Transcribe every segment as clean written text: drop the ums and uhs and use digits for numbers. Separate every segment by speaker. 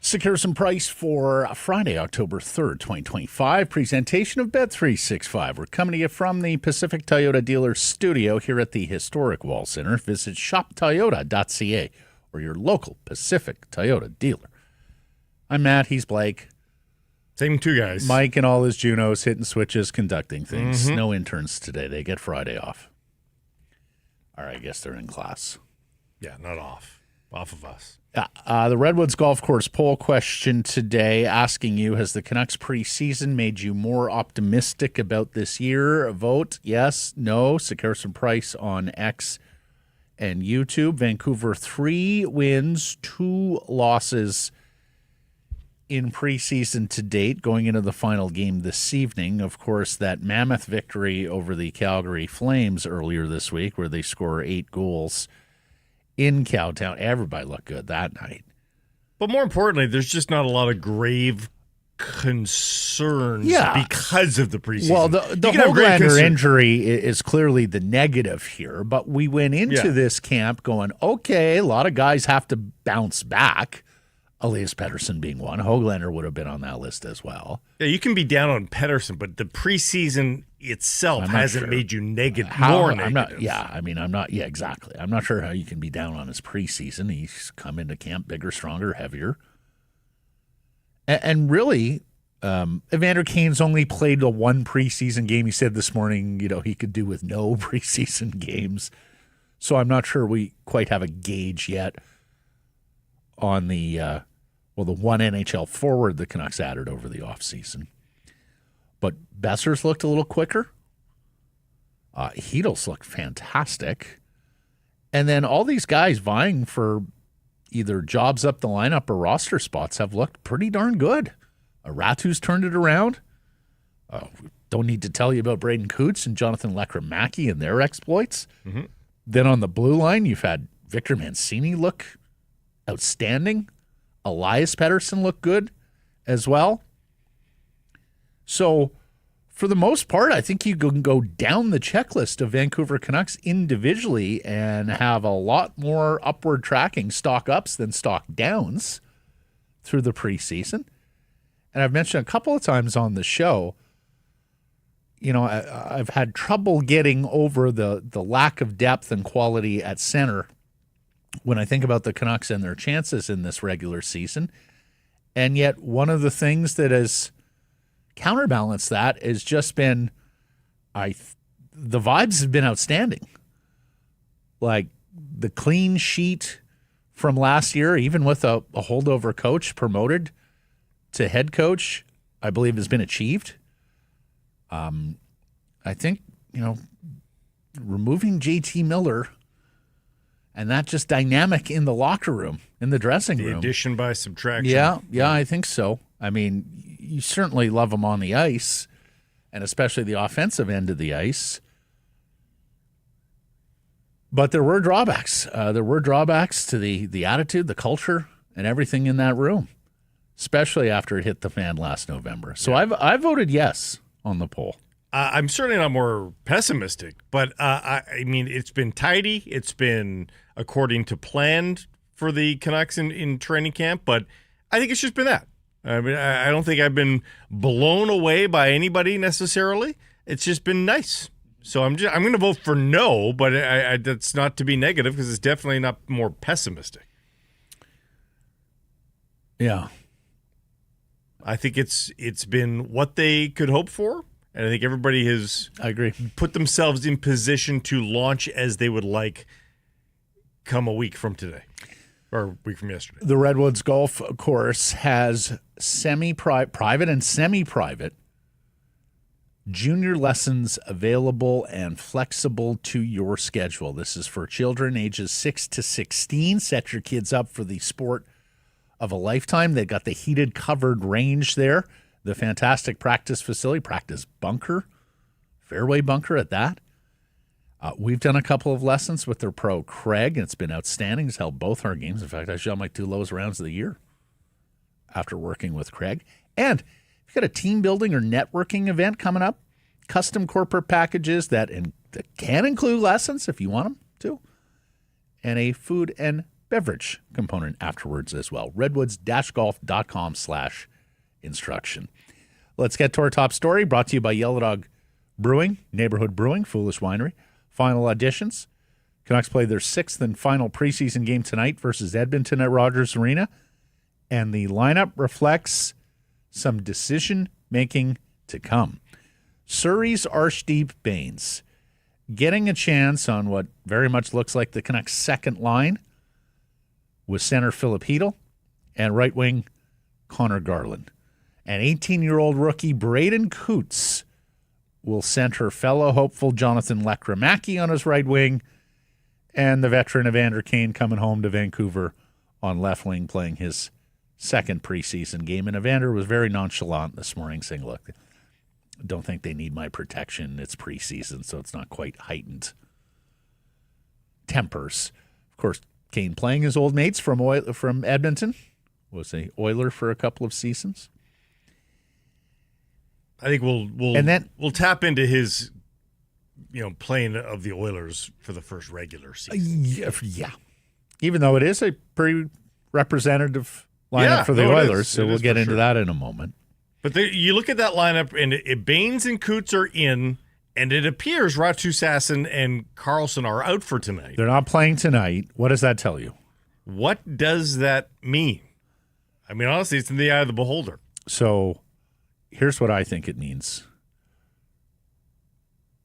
Speaker 1: Secure some price for Friday, October 3rd, 2025. Presentation of Bet365. We're coming to you from the Pacific Toyota Dealer Studio here at the historic Wall Center. Visit shoptoyota.ca or your local Pacific Toyota dealer. I'm Matt. He's Blake.
Speaker 2: Same two guys.
Speaker 1: Mike and all his Junos hitting switches, conducting things. Mm-hmm. No interns today. They get Friday off. All right, I guess they're in class.
Speaker 2: Yeah, not off. Off of us.
Speaker 1: The Redwoods golf course poll question today asking you, has the Canucks preseason made you more optimistic about this year? Vote yes, no. Secure some price on X and YouTube. Vancouver 3 wins, 2 losses in preseason to date, going into the final game this evening. Of course, that mammoth victory over the Calgary Flames earlier this week where they score 8 goals in Cowtown. Everybody looked good that night.
Speaker 2: But more importantly, there's just not a lot of grave concerns because of the preseason.
Speaker 1: Well, the Hoglander injury is clearly the negative here, but we went into this camp going, okay, a lot of guys have to bounce back. Elias Pettersson being one. Hoglander would have been on that list as well.
Speaker 2: Yeah, you can be down on Pettersson, but the preseason itself hasn't made you more negative.
Speaker 1: Exactly. I'm not sure how you can be down on his preseason. He's come into camp bigger, stronger, heavier. And really, Evander Kane's only played the one preseason game. He said this morning, he could do with no preseason games. So I'm not sure we quite have a gauge yet on the one NHL forward the Canucks added over the offseason. But Besser's looked a little quicker. Chytil's looked fantastic. And then all these guys vying for either jobs up the lineup or roster spots have looked pretty darn good. Ratu's turned it around. Don't need to tell you about Braden Cootes and Jonathan Lekramaki and their exploits. Mm-hmm. Then on the blue line, you've had Victor Mancini look outstanding. Elias Pettersson looked good as well. So, for the most part, I think you can go down the checklist of Vancouver Canucks individually and have a lot more upward tracking stock ups than stock downs through the preseason. And I've mentioned a couple of times on the show, I've had trouble getting over the lack of depth and quality at center when I think about the Canucks and their chances in this regular season. And yet one of the things that has counterbalanced that has just been the vibes have been outstanding. Like the clean sheet from last year, even with a holdover coach promoted to head coach, I believe has been achieved. I think, removing JT Miller and that just dynamic in the locker room, in the dressing room.
Speaker 2: The addition by subtraction.
Speaker 1: Yeah, I think so. I mean, you certainly love him on the ice, and especially the offensive end of the ice. But there were drawbacks. There were drawbacks to the attitude, the culture, and everything in that room, especially after it hit the fan last November. So I voted yes on the poll.
Speaker 2: I'm certainly not more pessimistic, but I mean, it's been tidy. It's been according to plan for the Canucks in training camp, but I think it's just been that. I mean, I don't think I've been blown away by anybody necessarily. It's just been nice. So I'm going to vote for no, but that's not to be negative because it's definitely not more pessimistic.
Speaker 1: Yeah.
Speaker 2: I think it's been what they could hope for. And I think everybody has put themselves in position to launch as they would like come a week from today or a week from yesterday.
Speaker 1: The Redwoods golf course has private and semi-private junior lessons available and flexible to your schedule. This is for children ages 6 to 16. Set your kids up for the sport of a lifetime. They've got the heated covered range there. The fantastic practice facility, practice bunker fairway bunker at that. We've done a couple of lessons with their pro, Craig, and it's been outstanding. He's held both our games. In fact, I shot my 2 lowest rounds of the year after working with Craig. And if you've got a team building or networking event coming up, custom corporate packages that can include lessons if you want them to, and a food and beverage component afterwards as well. Redwoods-golf.com/instruction. Let's get to our top story, brought to you by Yellow Dog Brewing, Neighborhood Brewing, Foolish Winery. Final auditions. Canucks play their 6th and final preseason game tonight versus Edmonton at Rogers Arena. And the lineup reflects some decision-making to come. Surrey's Arshdeep Bains getting a chance on what very much looks like the Canucks' second line with center Filip Chytil and right wing Connor Garland. An 18-year-old rookie, Braden Cootes, will center fellow hopeful Jonathan Lekramaki on his right wing, and the veteran Evander Kane coming home to Vancouver on left wing, playing his second preseason game. And Evander was very nonchalant this morning, saying, look, don't think they need my protection. It's preseason, so it's not quite heightened tempers. Of course, Kane playing his old mates from Edmonton, was a Oiler for a couple of seasons.
Speaker 2: I think we'll tap into his, playing of the Oilers for the first regular season.
Speaker 1: Yeah. Even though it is a pretty representative lineup for the Oilers, so we'll get into that in a moment.
Speaker 2: But you look at that lineup, and Bains and Coots are in, and it appears Ratu, Sasson, and Carlson are out for tonight.
Speaker 1: They're not playing tonight. What does that tell you?
Speaker 2: What does that mean? I mean, honestly, it's in the eye of the beholder.
Speaker 1: So here's what I think it means.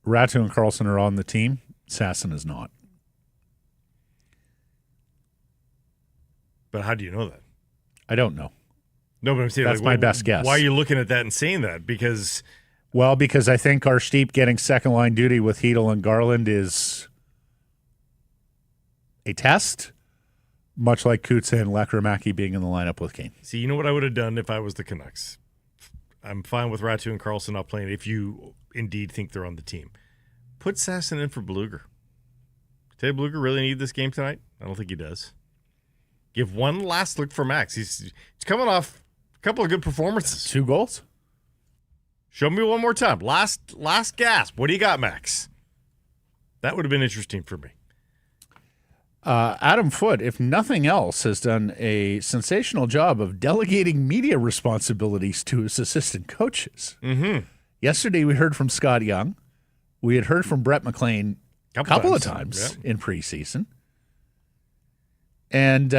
Speaker 1: Ratu and Carlson are on the team. Sasson is not.
Speaker 2: But how do you know that?
Speaker 1: I don't know.
Speaker 2: No, but I'm saying
Speaker 1: that's my best guess.
Speaker 2: Why are you looking at that and saying that? Because
Speaker 1: I think Arshdeep getting second line duty with Chytil and Garland is a test, much like Cootes and Lekramaki being in the lineup with Kane.
Speaker 2: See, you know what I would have done if I was the Canucks? I'm fine with Ratu and Carlson not playing if you indeed think they're on the team. Put Sasson in for Bluger. Does Bluger really need this game tonight? I don't think he does. Give one last look for Max. He's coming off a couple of good performances.
Speaker 1: 2 goals.
Speaker 2: Show me one more time. Last gasp. What do you got, Max? That would have been interesting for me.
Speaker 1: Adam Foote, if nothing else, has done a sensational job of delegating media responsibilities to his assistant coaches.
Speaker 2: Mm-hmm.
Speaker 1: Yesterday, we heard from Scott Young. We had heard from Brett McLean a couple of times in preseason. And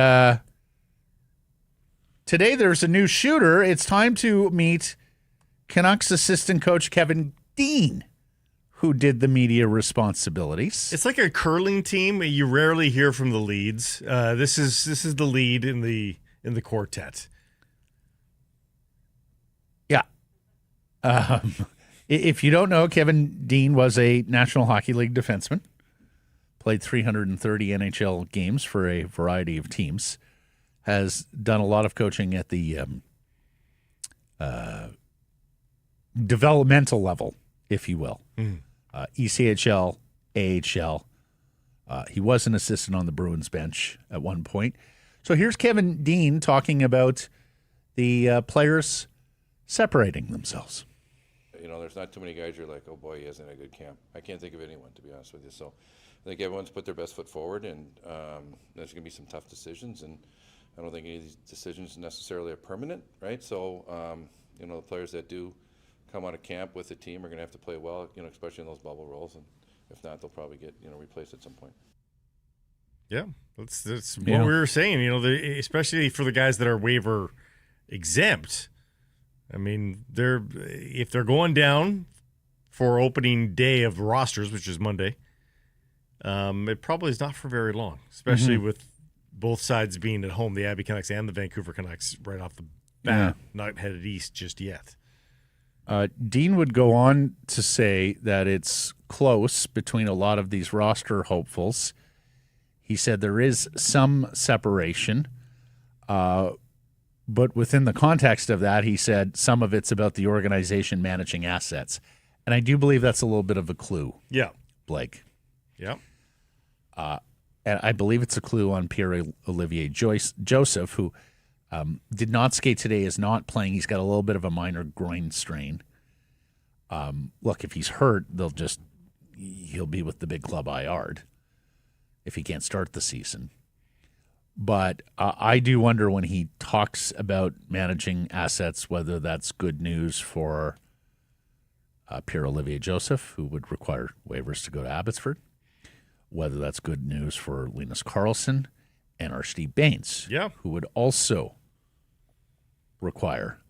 Speaker 1: today, there's a new shooter. It's time to meet Canucks assistant coach Kevin Dean, who did the media responsibilities.
Speaker 2: It's like a curling team. You rarely hear from the leads. This is the lead in the quartet.
Speaker 1: Yeah. If you don't know, Kevin Dean was a National Hockey League defenseman. Played 330 NHL games for a variety of teams. Has done a lot of coaching at the developmental level, if you will. ECHL, AHL. He was an assistant on the Bruins bench at one point. So here's Kevin Dean talking about the players separating themselves.
Speaker 3: There's not too many guys you're like, oh boy, he hasn't had a good camp. I can't think of anyone, to be honest with you. So I think everyone's put their best foot forward, and there's going to be some tough decisions, and I don't think any of these decisions necessarily are permanent, right? So, the players that do come out of camp with the team are going to have to play well, especially in those bubble roles, and if not, they'll probably get replaced at some point.
Speaker 2: Yeah, that's what we were saying. Especially for the guys that are waiver exempt. I mean, if they're going down for opening day of rosters, which is Monday, it probably is not for very long, especially with both sides being at home, the Abby Canucks and the Vancouver Canucks right off the bat, not headed east just yet.
Speaker 1: Dean would go on to say that it's close between a lot of these roster hopefuls. He said there is some separation, but within the context of that, he said some of it's about the organization managing assets. And I do believe that's a little bit of a clue,
Speaker 2: Yeah.
Speaker 1: Blake.
Speaker 2: Yeah.
Speaker 1: And I believe it's a clue on Pierre-Olivier Joseph, who did not skate today, is not playing. He's got a little bit of a minor groin strain. Look, if he's hurt, he'll be with the big club IR if he can't start the season. But I do wonder when he talks about managing assets, whether that's good news for Pierre-Olivier Joseph, who would require waivers to go to Abbotsford, whether that's good news for Linus Karlsson and our Steve Baines, who would also require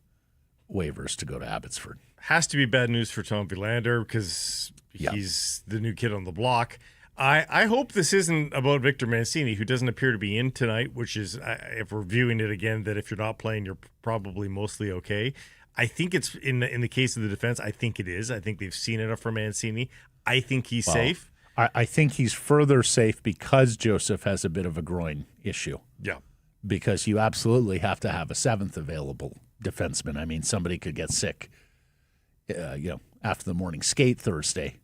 Speaker 1: waivers to go to Abbotsford.
Speaker 2: Has to be bad news for Tom Hoglander because he's the new kid on the block. I hope this isn't about Victor Mancini, who doesn't appear to be in tonight, which is, if we're viewing it again, that if you're not playing, you're probably mostly okay. I think it's, in the case of the defense, I think it is. I think they've seen enough from Mancini. I think he's safe.
Speaker 1: I think he's further safe because Joseph has a bit of a groin issue.
Speaker 2: Yeah.
Speaker 1: Because you absolutely have to have a seventh available defenseman. I mean, somebody could get sick, after the morning skate Thursday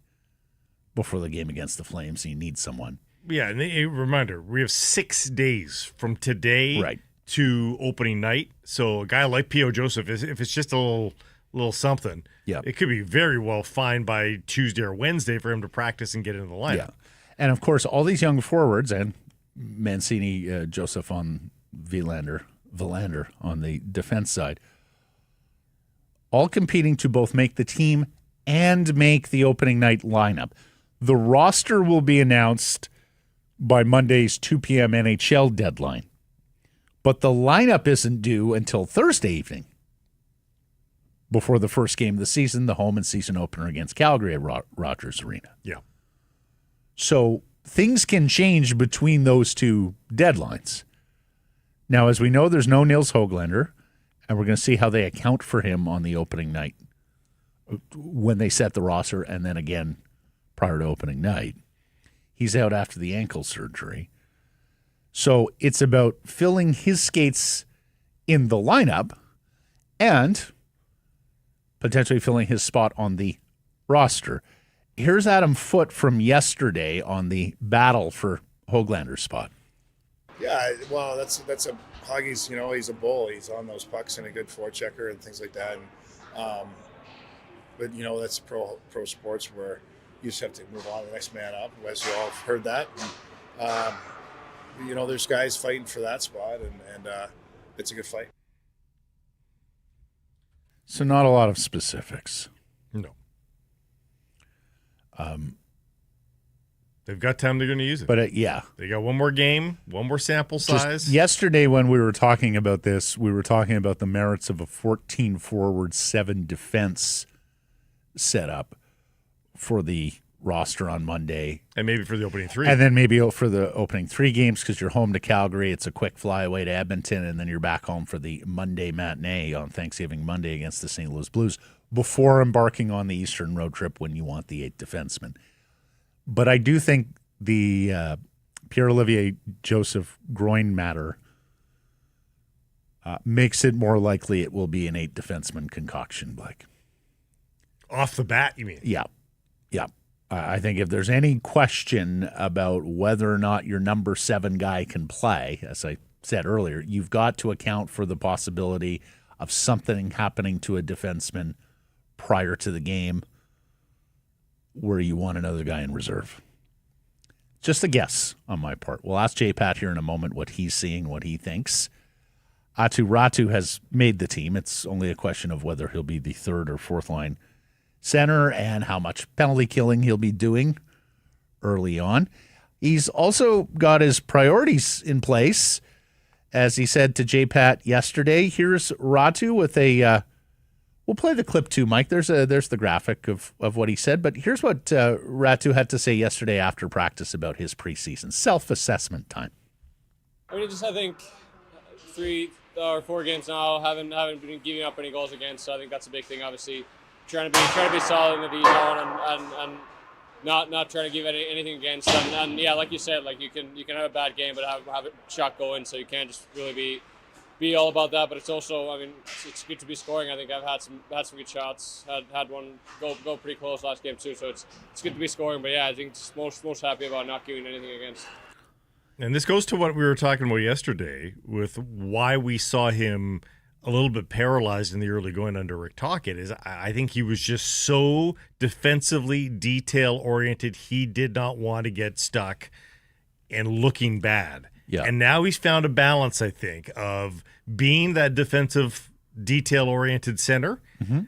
Speaker 1: before the game against the Flames. You need someone. Yeah,
Speaker 2: and a reminder, we have 6 days from today to opening night. So a guy like P.O. Joseph, if it's just a little something, it could be very well fine by Tuesday or Wednesday for him to practice and get into the lineup.
Speaker 1: Yeah. And, of course, all these young forwards, and Mancini, Joseph on Villander on the defense side, all competing to both make the team and make the opening night lineup. The roster will be announced by Monday's 2 p.m. NHL deadline, but the lineup isn't due until Thursday evening before the first game of the season, the home and season opener against Calgary at Rogers Arena.
Speaker 2: Yeah.
Speaker 1: So things can change between those two deadlines. Now, as we know, there's no Nils Hoglander, and we're going to see how they account for him on the opening night when they set the roster, and then again prior to opening night. He's out after the ankle surgery. So it's about filling his skates in the lineup and potentially filling his spot on the roster. Here's Adam Foote from yesterday on the battle for Hoglander's spot.
Speaker 4: Yeah, well, that's a Hoggy's. He's a bull. He's on those pucks and a good forechecker and things like that. And, but that's pro sports where you just have to move on to the next man up. As you all have heard that. And, there's guys fighting for that spot, and it's a good fight.
Speaker 1: So not a lot of specifics.
Speaker 2: No. They've got time. They're going to use it.
Speaker 1: But
Speaker 2: they got one more game, one more sample size.
Speaker 1: Just yesterday when we were talking about this, we were talking about the merits of a 14 forward, 7 defense setup for the roster on Monday.
Speaker 2: And maybe for the opening 3.
Speaker 1: And then maybe for the opening 3 games because you're home to Calgary. It's a quick fly away to Edmonton, and then you're back home for the Monday matinee on Thanksgiving Monday against the St. Louis Blues before embarking on the Eastern road trip when you want the 8 defensemen. But I do think the Pierre-Olivier Joseph groin matter makes it more likely it will be an 8 defenseman concoction, Blake.
Speaker 2: Off the bat, you mean?
Speaker 1: Yeah. I think if there's any question about whether or not your number 7 guy can play, as I said earlier, you've got to account for the possibility of something happening to a defenseman prior to the game where you want another guy in reserve. Just a guess on my part. We'll ask J-Pat here in a moment what he's seeing, what he thinks. Ratu has made the team. It's only a question of whether he'll be the 3rd or 4th line center and how much penalty killing he'll be doing early on. He's also got his priorities in place. As he said to J-Pat yesterday, here's Ratu with a we'll play the clip too, Mike. There's the graphic of what he said, but here's what Ratu had to say yesterday after practice about his preseason self-assessment time.
Speaker 5: I think 3 or 4 games now haven't been giving up any goals against, so I think that's a big thing. Obviously, trying to be solid in the D zone and not trying to give anything against. And yeah, like you said, like you can have a bad game, but have a shot going, so you can't just really be be all about that, but it's also, I mean, it's good to be scoring. I think I've had some good shots. Had one go pretty close last game too, so it's good to be scoring. But yeah, I think just most happy about not giving anything against.
Speaker 2: And this goes to what we were talking about yesterday with why we saw him a little bit paralyzed in the early going under Rick Tocchet. Is I think he was just so defensively detail-oriented, he did not want to get stuck and looking bad.
Speaker 1: Yeah.
Speaker 2: And now he's found a balance, I think, of being that defensive detail-oriented center.
Speaker 1: Mm-hmm.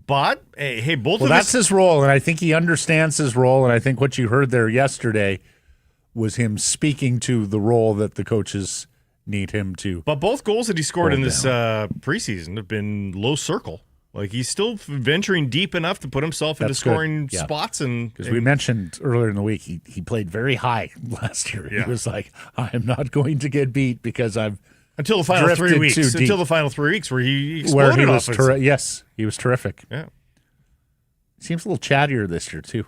Speaker 2: But, hey, both
Speaker 1: well,
Speaker 2: of us...
Speaker 1: that's his role, and I think he understands his role, and I think what you heard there yesterday was him speaking to the role that the coaches need him to.
Speaker 2: But both goals that he scored
Speaker 1: hold
Speaker 2: in this preseason have been low circle. Like, he's still venturing deep enough to put himself into scoring spots. Because
Speaker 1: we mentioned earlier in the week, he played very high last year.
Speaker 2: Yeah.
Speaker 1: He was like, I'm not going to get beat because I've
Speaker 2: until the final 3 weeks. Until the final 3 weeks where he exploded.
Speaker 1: Where he was yes, he was terrific.
Speaker 2: Yeah.
Speaker 1: Seems a little chattier this year, too.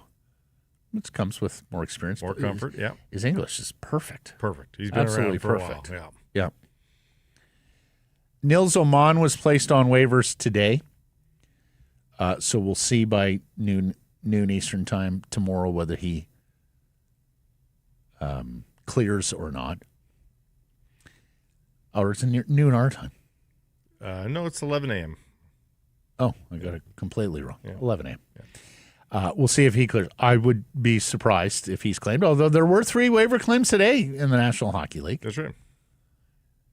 Speaker 1: Which comes with more experience.
Speaker 2: More comfort, yeah.
Speaker 1: His English is perfect.
Speaker 2: Perfect. He's been
Speaker 1: absolutely
Speaker 2: around for
Speaker 1: perfect.
Speaker 2: a while.
Speaker 1: Yeah. Nils Oman was placed on waivers today. So we'll see by noon Eastern time tomorrow whether he clears or not. Or it's noon our time.
Speaker 2: No, it's 11 a.m.
Speaker 1: Oh, I got it completely wrong.
Speaker 2: Yeah.
Speaker 1: 11 a.m. Yeah. We'll see if he clears. I would be surprised if he's claimed, although there were 3 waiver claims today in the National Hockey League.
Speaker 2: That's right.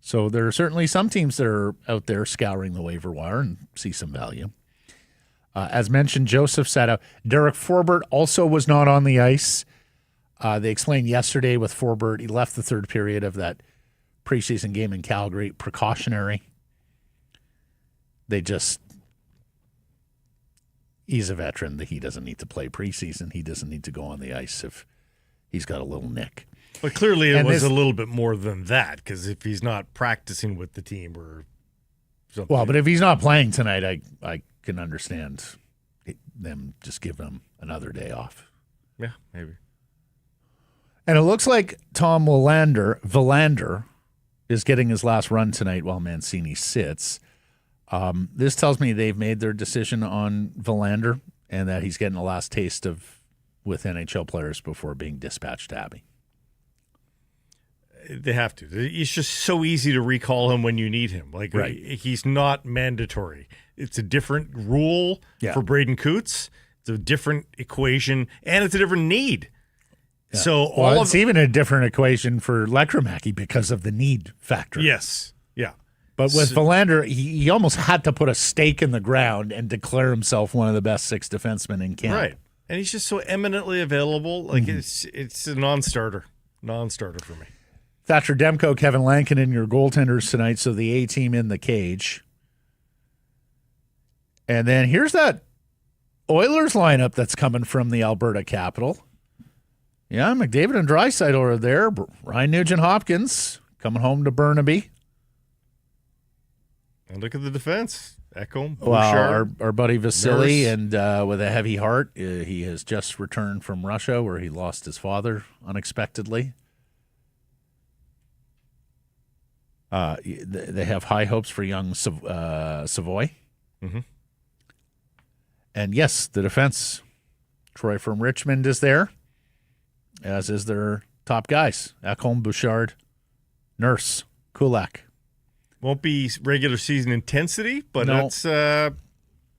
Speaker 1: So there are certainly some teams that are out there scouring the waiver wire and see some value. As mentioned, Joseph sat out. Derek Forbert also was not on the ice. They explained yesterday with Forbert, he left the third period of that preseason game in Calgary, precautionary. He's a veteran. He doesn't need to play preseason. He doesn't need to go on the ice if he's got a little nick.
Speaker 2: But clearly it was a little bit more than that, because if he's not practicing with the team or something.
Speaker 1: Well, but if he's not playing tonight, I can understand them just giving him another day off.
Speaker 2: Yeah, maybe.
Speaker 1: And it looks like Tom Villander is getting his last run tonight while Mancini sits. This tells me they've made their decision on Villander and that he's getting the last taste with NHL players before being dispatched to Abby.
Speaker 2: They have to. It's just so easy to recall him when you need him. Like,
Speaker 1: right.
Speaker 2: He's not mandatory. It's a different rule for Braden Cootes. It's a different equation, and it's a different need. Yeah. So
Speaker 1: it's even a different equation for Lekramaki because of the need factor.
Speaker 2: Yes. Yeah.
Speaker 1: But with Villander, he almost had to put a stake in the ground and declare himself one of the best 6 defensemen in camp.
Speaker 2: Right. And he's just so eminently available. Like, it's a non-starter. Non-starter for me.
Speaker 1: Thatcher Demko, Kevin Lankinen, your goaltenders tonight, so the A-team in the cage. And then here's that Oilers lineup that's coming from the Alberta capital. Yeah, McDavid and Draisaitl are there. Ryan Nugent-Hopkins coming home to Burnaby.
Speaker 2: And look at the defense. Ekholm, Bouchard.
Speaker 1: Well, our buddy Vasily, and with a heavy heart, he has just returned from Russia where he lost his father unexpectedly. They have high hopes for young Savoy.
Speaker 2: Mm-hmm.
Speaker 1: And yes, the defense, Troy from Richmond is there, as is their top guys, Ekholm, Bouchard, Nurse, Kulak.
Speaker 2: Won't be regular season intensity, but that's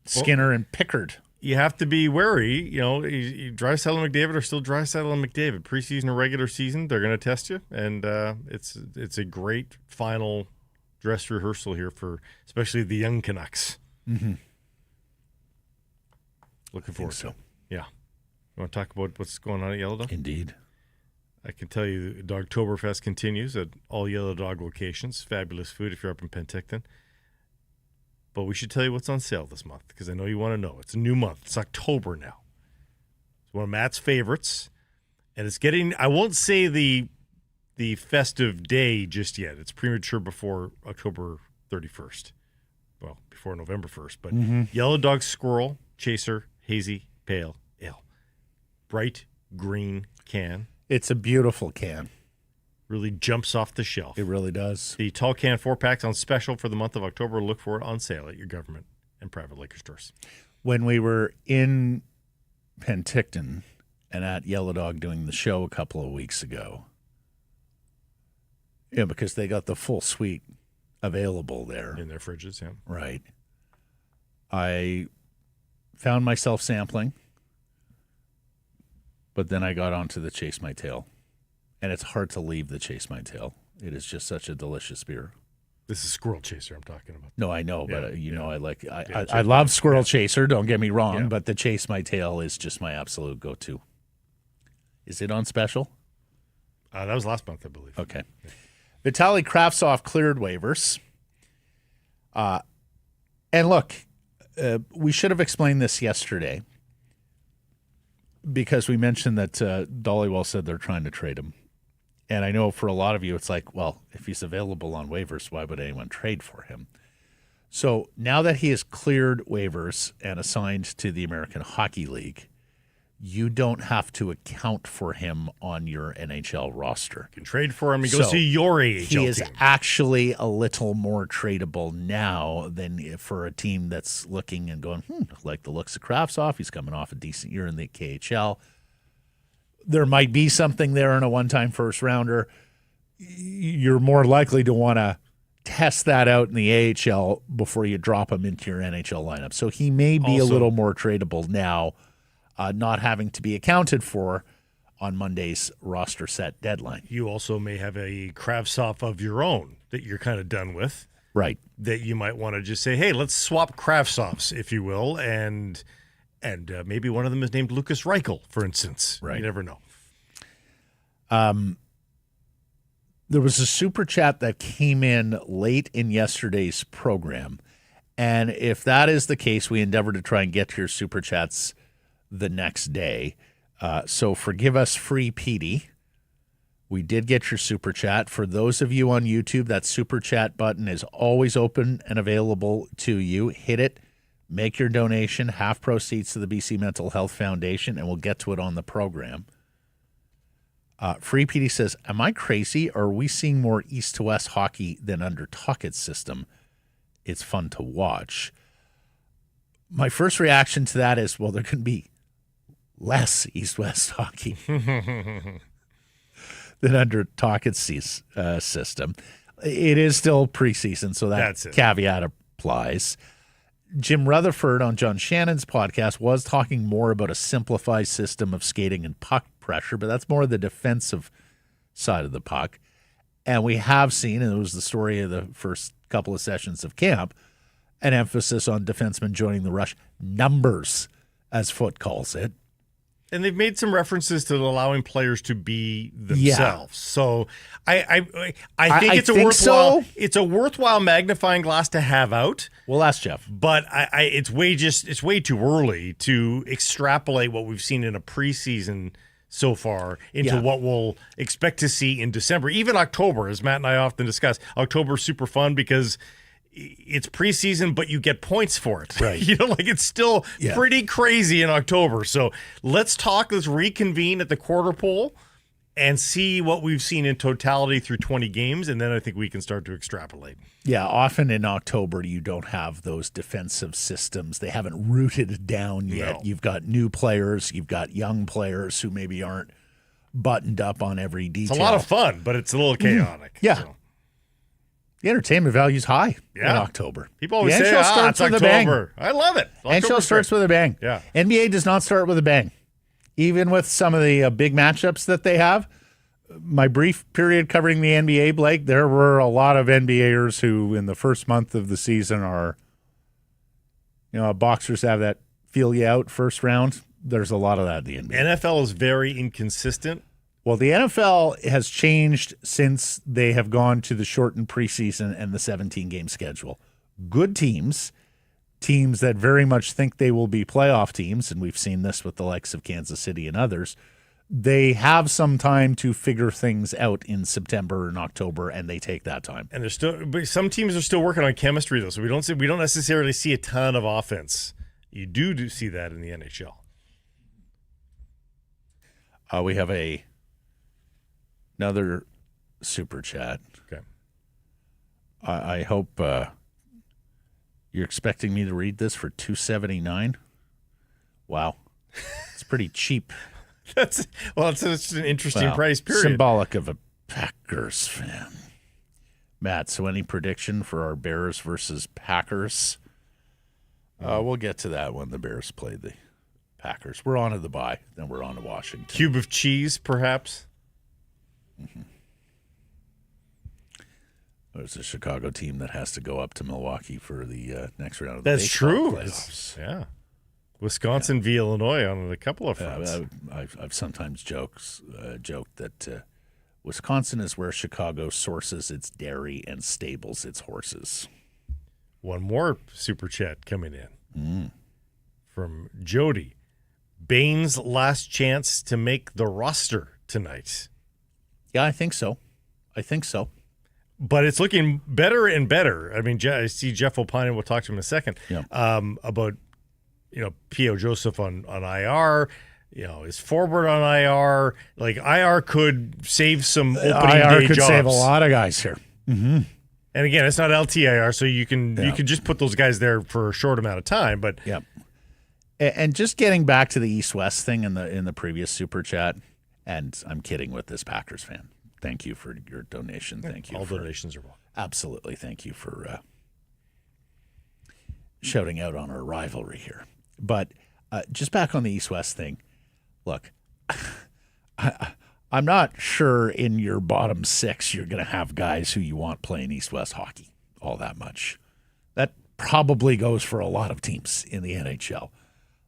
Speaker 1: Skinner and Pickard.
Speaker 2: You have to be wary. You know, Draisaitl and McDavid are still Draisaitl and McDavid. Preseason or regular season, they're going to test you, and it's a great final dress rehearsal here for especially the young Canucks.
Speaker 1: Mm-hmm.
Speaker 2: Looking forward to it.
Speaker 1: So.
Speaker 2: Yeah. You want to talk about what's going on at Yellow Dog?
Speaker 1: Indeed.
Speaker 2: I can tell you Dogtoberfest continues at all Yellow Dog locations. Fabulous food if you're up in Penticton. But we should tell you what's on sale this month, because I know you want to know. It's a new month. It's October now. It's one of Matt's favorites. And it's getting, I won't say the festive day just yet. It's premature before October 31st. Well, before November 1st. But Yellow Dog Squirrel Chaser Hazy Pale Ale. Bright green can.
Speaker 1: It's a beautiful can.
Speaker 2: really jumps off the shelf.
Speaker 1: It really does.
Speaker 2: The tall can 4-packs on special for the month of October. Look for it on sale at your government and private liquor stores.
Speaker 1: When we were in Penticton and at Yellow Dog doing the show a couple of weeks ago, because they got the full suite available there.
Speaker 2: In their fridges, yeah.
Speaker 1: Right. I found myself sampling, but then I got onto the Chase My Tail. And it's hard to leave the Chase My Tail. It is just such a delicious beer.
Speaker 2: This is Squirrel Chaser I'm talking about.
Speaker 1: No, I know, but I love Squirrel Chaser, don't get me wrong, but the Chase My Tail is just my absolute go-to. Is it on special?
Speaker 2: That was last month, I believe.
Speaker 1: Okay. Yeah. Vitaly Kravtsov cleared waivers. And look, we should have explained this yesterday because we mentioned that Dollywell said they're trying to trade him. And I know for a lot of you, it's like, well, if he's available on waivers, why would anyone trade for him? So now that he has cleared waivers and assigned to the American Hockey League, you don't have to account for him on your NHL roster.
Speaker 2: You can trade for him. He goes to your AHL team.
Speaker 1: He is actually a little more tradable now than for a team that's looking and going, like the looks of Kravtsov. He's coming off a decent year in the KHL. There might be something there in a one-time first-rounder. You're more likely to want to test that out in the AHL before you drop him into your NHL lineup. So he may be a little more tradable now, not having to be accounted for on Monday's roster set deadline.
Speaker 2: You also may have a Kravtsov of your own that you're kind of done with.
Speaker 1: Right.
Speaker 2: That you might want to just say, hey, let's swap Kravtsovs, if you will, and maybe one of them is named Lucas Reichel, for instance.
Speaker 1: Right.
Speaker 2: You never know.
Speaker 1: There was a super chat that came in late in yesterday's program. And if that is the case, we endeavor to try and get to your super chats the next day. So forgive us, Free Petey. We did get your super chat. For those of you on YouTube, that super chat button is always open and available to you. Hit it. Make your donation, half proceeds to the BC Mental Health Foundation, and we'll get to it on the program. Free PD says, am I crazy, or are we seeing more east-to-west hockey than under Tocchet's system? It's fun to watch. My first reaction to that is, well, there can be less east-west hockey than under Tocchet's system. It is still preseason, so that caveat applies. Jim Rutherford on John Shannon's podcast was talking more about a simplified system of skating and puck pressure, but that's more the defensive side of the puck. And we have seen, and it was the story of the first couple of sessions of camp, an emphasis on defensemen joining the rush numbers, as Foot calls it.
Speaker 2: And they've made some references to allowing players to be themselves. So I think it's a worthwhile magnifying glass to have out.
Speaker 1: We'll ask Jeff.
Speaker 2: But it's way too early to extrapolate what we've seen in a preseason so far into what we'll expect to see in December. Even October, as Matt and I often discuss. October's super fun because it's preseason, but you get points for it.
Speaker 1: Right.
Speaker 2: It's still pretty crazy in October. So let's reconvene at the quarter pole and see what we've seen in totality through 20 games, and then I think we can start to extrapolate.
Speaker 1: Yeah, often in October you don't have those defensive systems. They haven't rooted down yet. No. You've got new players, you've got young players who maybe aren't buttoned up on every detail.
Speaker 2: It's a lot of fun, but it's a little chaotic.
Speaker 1: Yeah. So. The entertainment value is high in October.
Speaker 2: People always say, it's October. I love it.
Speaker 1: NHL starts with a bang.
Speaker 2: Yeah.
Speaker 1: NBA does not start with a bang. Even with some of the big matchups that they have. My brief period covering the NBA, Blake, there were a lot of NBAers who in the first month of the season are, boxers have that feel you out first round. There's a lot of that in the NBA.
Speaker 2: NFL is very inconsistent.
Speaker 1: Well, the NFL has changed since they have gone to the shortened preseason and the 17-game schedule. Good teams that very much think they will be playoff teams, and we've seen this with the likes of Kansas City and others, they have some time to figure things out in September and October, and they take that time.
Speaker 2: And but some teams are still working on chemistry, though, so we don't necessarily see a ton of offense. You do see that in the NHL.
Speaker 1: We have another super chat.
Speaker 2: Okay.
Speaker 1: I hope you're expecting me to read this for $2.79. Wow, it's pretty cheap.
Speaker 2: It's an interesting
Speaker 1: Well,
Speaker 2: price. Period.
Speaker 1: Symbolic of a Packers fan. Matt, so any prediction for our Bears versus Packers? We'll get to that when the Bears play the Packers. We're on to the bye, then we're on to Washington.
Speaker 2: Cube of cheese, perhaps.
Speaker 1: There's a Chicago team that has to go up to Milwaukee for the next round of the
Speaker 2: That's
Speaker 1: baseball
Speaker 2: true.
Speaker 1: playoffs.
Speaker 2: Yeah. Wisconsin v. Illinois on a couple of fronts.
Speaker 1: I've sometimes joked that Wisconsin is where Chicago sources its dairy and stables its horses.
Speaker 2: One more super chat coming in from Jody. Bain's last chance to make the roster tonight.
Speaker 1: Yeah, I think so.
Speaker 2: But it's looking better and better. I mean, I see Jeff opining. We'll talk to him in a second.
Speaker 1: Yeah.
Speaker 2: About P.O. Joseph on IR. Is forward on IR. Like IR could save some opening
Speaker 1: IR
Speaker 2: day
Speaker 1: could
Speaker 2: jobs.
Speaker 1: save a lot of guys here. Mm-hmm.
Speaker 2: And again, it's not LTIR, so you can just put those guys there for a short amount of time. But
Speaker 1: yeah. And just getting back to the East-West thing in the previous super chat, and I'm kidding with this Packers fan. Thank you for your donation. Thank you.
Speaker 2: All donations are welcome.
Speaker 1: Absolutely. Thank you for shouting out on our rivalry here. But just back on the East-West thing, look, I'm not sure in your bottom six you're going to have guys who you want playing East-West hockey all that much. That probably goes for a lot of teams in the NHL.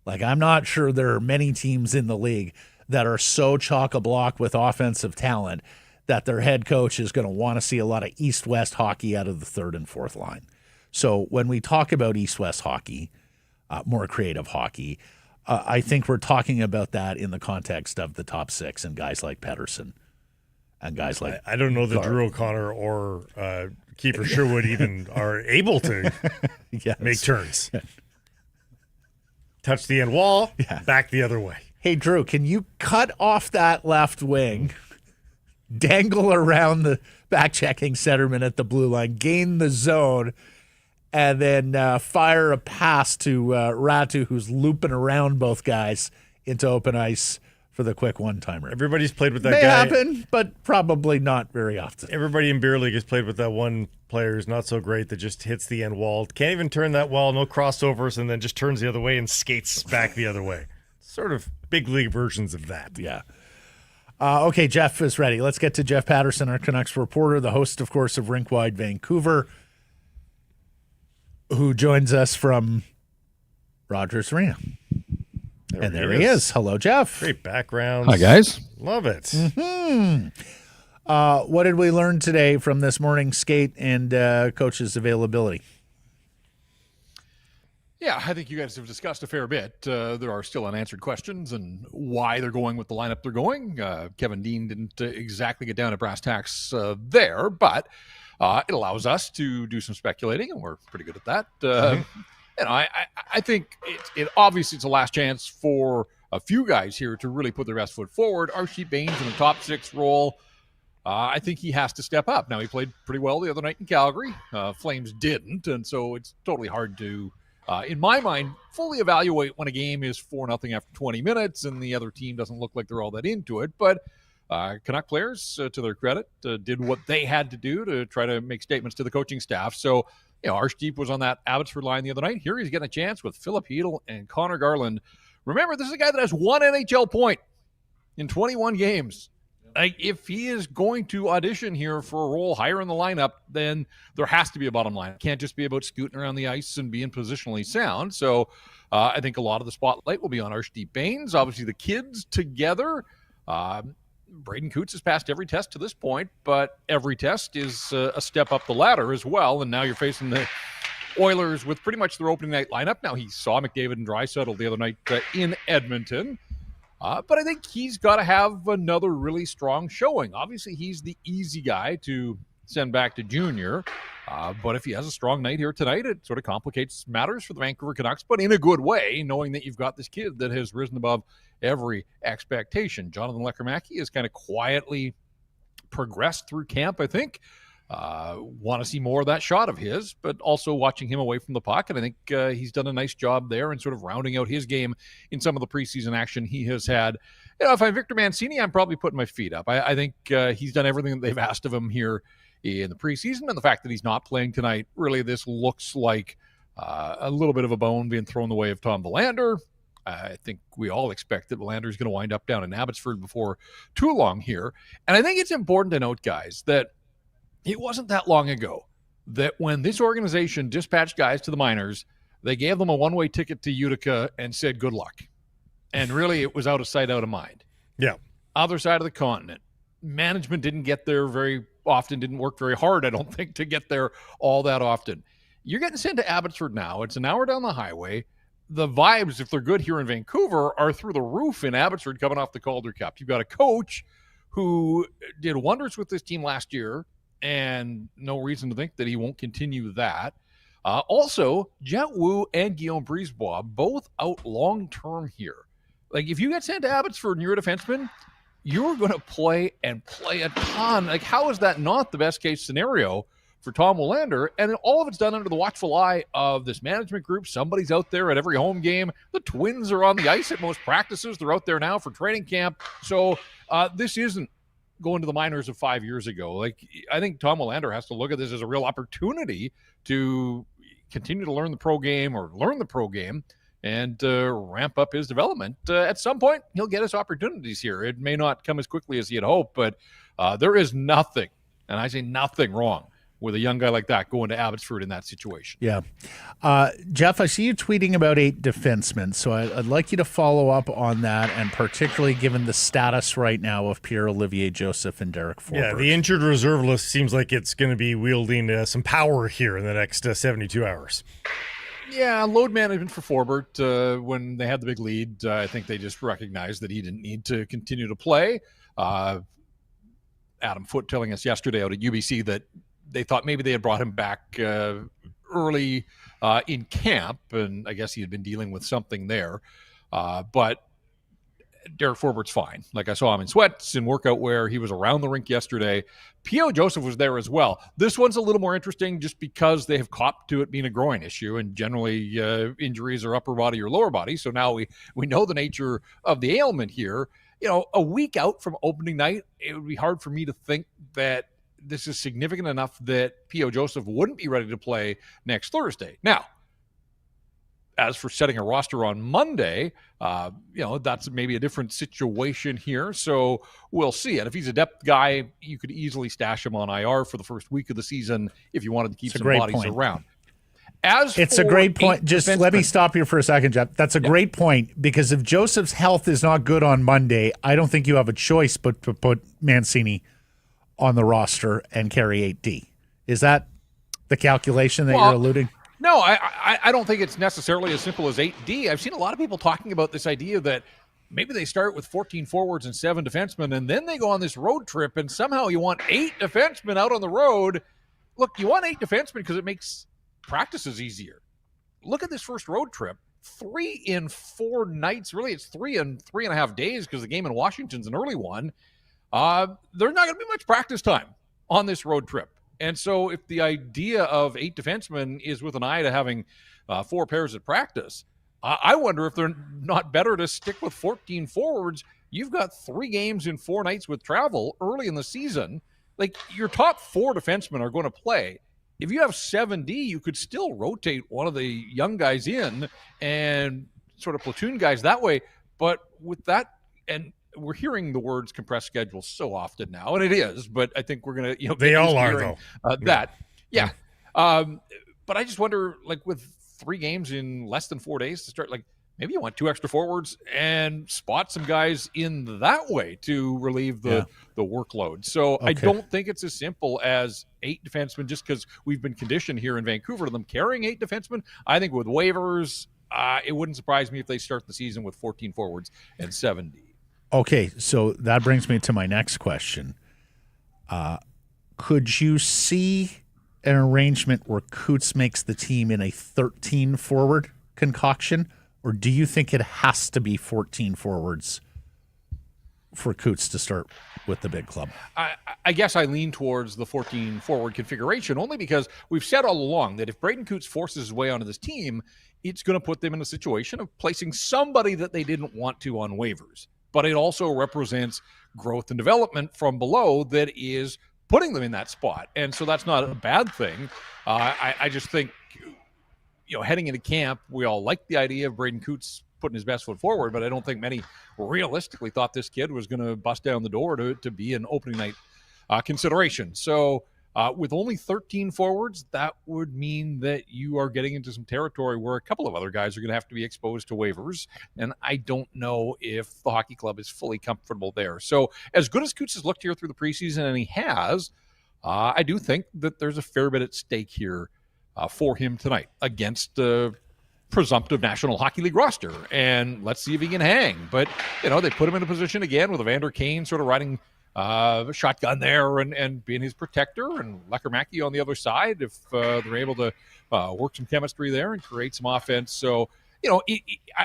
Speaker 1: Like, I'm not sure there are many teams in the league that are so chock-a-block with offensive talent that their head coach is going to want to see a lot of East-West hockey out of the third and fourth line. So when we talk about East-West hockey, more creative hockey, I think we're talking about that in the context of the top six and guys like Paterson and guys like
Speaker 2: I don't know that Drew O'Connor or Kiefer Sherwood even are able to make turns. Touch the end wall, back the other way.
Speaker 1: Hey, Drew, can you cut off that left wing, dangle around the back-checking centerman at the blue line, gain the zone, and then fire a pass to Ratu, who's looping around both guys into open ice for the quick one-timer.
Speaker 2: Everybody's played with that
Speaker 1: May
Speaker 2: guy.
Speaker 1: happen, but probably not very often.
Speaker 2: Everybody in beer league has played with that one player who's not so great that just hits the end wall. Can't even turn that wall, no crossovers, and then just turns the other way and skates back the other way. Sort of big league versions of that.
Speaker 1: Yeah. Okay, Jeff is ready. Let's get to Jeff Paterson, our Canucks reporter, the host, of course, of Rink Wide Vancouver, who joins us from Rogers Arena. There he is. Hello, Jeff.
Speaker 2: Great background.
Speaker 6: Hi, guys.
Speaker 2: Love it.
Speaker 1: Mm-hmm. What did we learn today from this morning's skate and coach's availability?
Speaker 6: Yeah, I think you guys have discussed a fair bit. There are still unanswered questions and why they're going with the lineup they're going. Kevin Dean didn't exactly get down to brass tacks there, but it allows us to do some speculating, and we're pretty good at that. I think it obviously it's a last chance for a few guys here to really put their best foot forward. Archie Bains in the top six role, I think he has to step up. Now, he played pretty well the other night in Calgary. Flames didn't, and so it's totally hard to, in my mind, fully evaluate when a game is 4-0 after 20 minutes and the other team doesn't look like they're all that into it. But Canuck players, to their credit, did what they had to do to try to make statements to the coaching staff. So, Archdeep was on that Abbotsford line the other night. Here he's getting a chance with Filip Chytil and Connor Garland. Remember, this is a guy that has one NHL point in 21 games. Like, if he is going to audition here for a role higher in the lineup, then there has to be a bottom line. It can't just be about scooting around the ice and being positionally sound. So I think a lot of the spotlight will be on Archdeep Bains. Obviously, the kids together. Braden Cootes has passed every test to this point, but every test is a step up the ladder as well. And now you're facing the Oilers with pretty much their opening night lineup. Now, he saw McDavid and Draisaitl the other night in Edmonton. But I think he's got to have another really strong showing. Obviously, he's the easy guy to send back to junior. But if he has a strong night here tonight, it sort of complicates matters for the Vancouver Canucks, but in a good way, knowing that you've got this kid that has risen above every expectation. Jonathan Lekermacki has kind of quietly progressed through camp, I think. Want to see more of that shot of his, but also watching him away from the puck. And I think he's done a nice job there in sort of rounding out his game in some of the preseason action he has had. If I'm Victor Mancini, I'm probably putting my feet up. I think he's done everything that they've asked of him here in the preseason. And the fact that he's not playing tonight, really, this looks like a little bit of a bone being thrown the way of Tom Willander. I think we all expect that Willander is going to wind up down in Abbotsford before too long here. And I think it's important to note, guys, that it wasn't that long ago that when this organization dispatched guys to the minors, they gave them a one-way ticket to Utica and said, good luck. And really, it was out of sight, out of mind.
Speaker 2: Yeah.
Speaker 6: Other side of the continent. Management didn't get there very often, didn't work very hard, I don't think, to get there all that often. You're getting sent to Abbotsford now. It's an hour down the highway. The vibes, if they're good here in Vancouver, are through the roof in Abbotsford coming off the Calder Cup. You've got a coach who did wonders with this team last year, and no reason to think that he won't continue that. Also, Jet Wu and Guillaume Brisebois, both out long-term here. Like, if you get sent to Abbotsford and you're a defenseman, you're going to play and play a ton. Like, how is that not the best-case scenario for Tom Willander? And all of it's done under the watchful eye of this management group. Somebody's out there at every home game. The Twins are on the ice at most practices. They're out there now for training camp. So this isn't going to the minors of 5 years ago. Like, I think Tom Willander has to look at this as a real opportunity to continue to learn the pro game and ramp up his development. At some point, he'll get his opportunities here. It may not come as quickly as he had hoped, but there is nothing, and I say nothing, wrong with a young guy like that going to Abbotsford in that situation.
Speaker 1: Yeah. Jeff, I see you tweeting about 8 defensemen, so I'd like you to follow up on that, and particularly given the status right now of Pierre-Olivier Joseph and Derek Forbort.
Speaker 2: Yeah, the injured reserve list seems like it's going to be wielding some power here in the next 72 hours.
Speaker 6: Yeah, load management for Forbort. When they had the big lead, I think they just recognized that he didn't need to continue to play. Adam Foote telling us yesterday out at UBC that they thought maybe they had brought him back early in camp, and I guess he had been dealing with something there. But Derek Forbort's fine. Like, I saw him in sweats and workout wear. He was around the rink yesterday. P.O. Joseph was there as well. This one's a little more interesting just because they have copped to it being a groin issue, and generally injuries are upper body or lower body. So now we know the nature of the ailment here. You know, a week out from opening night, it would be hard for me to think that this is significant enough that P.O. Joseph wouldn't be ready to play next Thursday. Now, as for setting a roster on Monday, that's maybe a different situation here. So we'll see. And if he's a depth guy, you could easily stash him on IR for the first week of the season if you wanted to keep some bodies around.
Speaker 1: It's a great point. Just let me stop you for a second, Jeff. That's a great point, because if Joseph's health is not good on Monday, I don't think you have a choice but to put Mancini on the roster and carry 8D. Is that the calculation that you're alluding?
Speaker 6: No, I don't think it's necessarily as simple as 8D. I've seen a lot of people talking about this idea that maybe they start with 14 forwards and 7 defensemen, and then they go on this road trip, and somehow you want 8 defensemen out on the road. Look, you want 8 defensemen because it makes practices easier. Look at this first road trip. 3 in 4 nights. Really, it's 3 in 3.5 days because the game in Washington's an early one. There's not going to be much practice time on this road trip. And so if the idea of 8 defensemen is with an eye to having 4 pairs at practice, I wonder if they're not better to stick with 14 forwards. You've got 3 games in 4 nights with travel early in the season. Like, your top 4 defensemen are going to play. If you have 7D, you could still rotate one of the young guys in and sort of platoon guys that way. But with that, and we're hearing the words compressed schedule so often now, and it is, but I think we're going to,
Speaker 2: they all are though.
Speaker 6: Yeah. But I just wonder, like, with 3 games in less than 4 days to start, like, maybe you want 2 extra forwards and spot some guys in that way to relieve the workload. So I don't think it's as simple as 8 defensemen just because we've been conditioned here in Vancouver to them carrying 8 defensemen. I think with waivers, it wouldn't surprise me if they start the season with 14 forwards and 7D.
Speaker 1: Okay, so that brings me to my next question. Could you see an arrangement where Cootes makes the team in a 13-forward concoction, or do you think it has to be 14 forwards for Cootes to start with the big club?
Speaker 6: I guess I lean towards the 14 forward configuration only because we've said all along that if Braden Cootes forces his way onto this team, it's going to put them in a situation of placing somebody that they didn't want to on waivers. But it also represents growth and development from below that is putting them in that spot. And so that's not a bad thing. I just think, heading into camp, we all like the idea of Braden Cootes putting his best foot forward, but I don't think many realistically thought this kid was going to bust down the door to be an opening night consideration. So with only 13 forwards, that would mean that you are getting into some territory where a couple of other guys are going to have to be exposed to waivers, and I don't know if the hockey club is fully comfortable there. So as good as Cootes has looked here through the preseason, and he has, I do think that there's a fair bit at stake here for him tonight against presumptive National Hockey League roster, and let's see if he can hang. But they put him in a position again with Evander Kane sort of riding shotgun there and being his protector, and Lekkerimäki on the other side if they're able to work some chemistry there and create some offense. So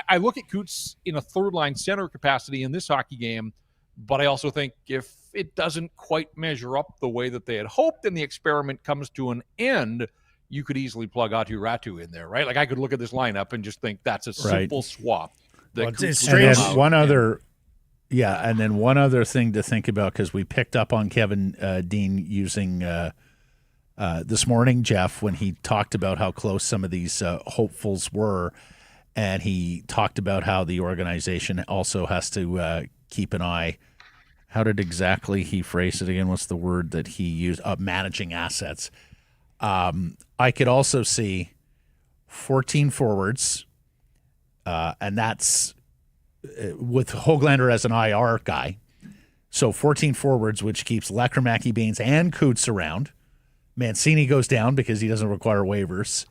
Speaker 6: I look at Cootes in a third line center capacity in this hockey game, but I also think if it doesn't quite measure up the way that they had hoped and the experiment comes to an end, you could easily plug Ratu in there, right? Like I could look at this lineup and just think that's a simple swap.
Speaker 2: It's strange.
Speaker 1: And then one other thing to think about, because we picked up on Kevin Dean using this morning, Jeff, when he talked about how close some of these hopefuls were, and he talked about how the organization also has to keep an eye. How did exactly he phrase it again? What's the word that he used? Managing assets. I could also see 14 forwards, and that's with Hoglander as an IR guy. So 14 forwards, which keeps Lekkerimäki, Baines, and Cootes around. Mancini goes down because he doesn't require waivers.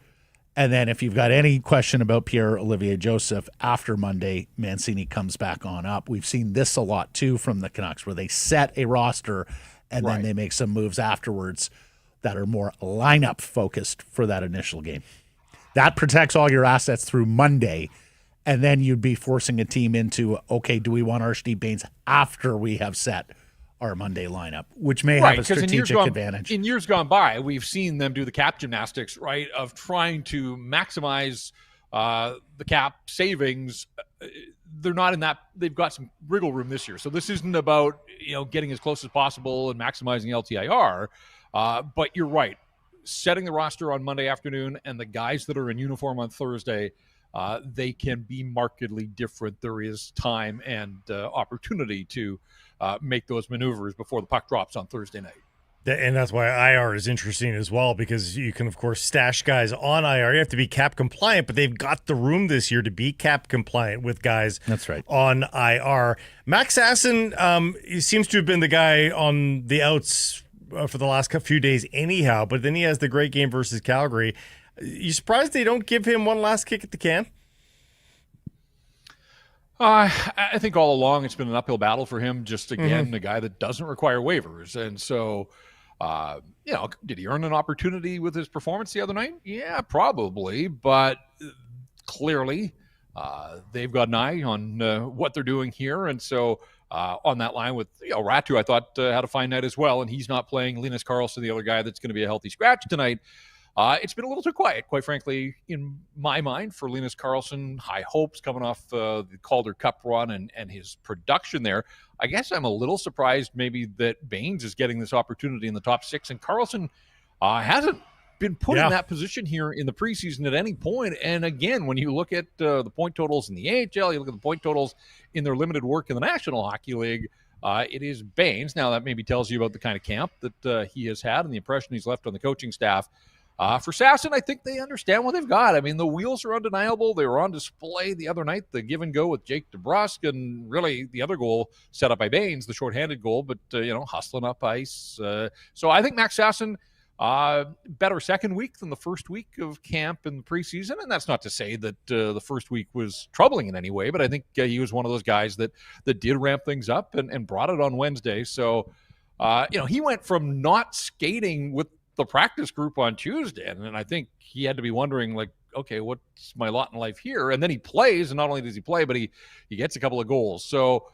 Speaker 1: And then if you've got any question about Pierre-Olivier Joseph after Monday, Mancini comes back on up. We've seen this a lot, too, from the Canucks, where they set a roster and then they make some moves afterwards that are more lineup focused for that initial game. That protects all your assets through Monday, and then you'd be forcing a team into, okay, do we want Archie Baines after we have set our Monday lineup, which may have a strategic advantage.
Speaker 6: In years gone by, we've seen them do the cap gymnastics, right, of trying to maximize the cap savings. They're not in that. They've got some wriggle room this year. So this isn't about, getting as close as possible and maximizing LTIR. But you're right. Setting the roster on Monday afternoon and the guys that are in uniform on Thursday, they can be markedly different. There is time and opportunity to make those maneuvers before the puck drops on Thursday night.
Speaker 2: And that's why IR is interesting as well, because you can, of course, stash guys on IR. You have to be cap compliant, but they've got the room this year to be cap compliant with guys on IR. Max Sasson seems to have been the guy on the outs for the last few days anyhow, but then he has the great game versus Calgary. You surprised they don't give him one last kick at the can?
Speaker 6: I think all along it's been an uphill battle for him. Just, again, a guy that doesn't require waivers. And so, did he earn an opportunity with his performance the other night? Yeah, probably. But clearly they've got an eye on what they're doing here. And so on that line with Ratu, I thought had a fine night as well. And he's not playing. Linus Karlsson, the other guy that's going to be a healthy scratch tonight. It's been a little too quiet, quite frankly, in my mind, for Linus Karlsson. High hopes coming off the Calder Cup run and his production there. I guess I'm a little surprised maybe that Baines is getting this opportunity in the top six, and Karlsson hasn't been put in that position here in the preseason at any point. And again, when you look at the point totals in the AHL, you look at the point totals in their limited work in the National Hockey League, it is Baines. Now, that maybe tells you about the kind of camp that he has had and the impression he's left on the coaching staff. For Sasson, I think they understand what they've got. I mean, the wheels are undeniable. They were on display the other night, the give and go with Jake DeBrusk, and really the other goal set up by Baines, the shorthanded goal, but, hustling up ice. So I think Max Sasson, better second week than the first week of camp in the preseason. And that's not to say that the first week was troubling in any way, but I think he was one of those guys that did ramp things up and brought it on Wednesday. So, he went from not skating with the practice group on Tuesday, and I think he had to be wondering, like, okay, what's my lot in life here? And then he plays, and not only does he play, but he gets a couple of goals. So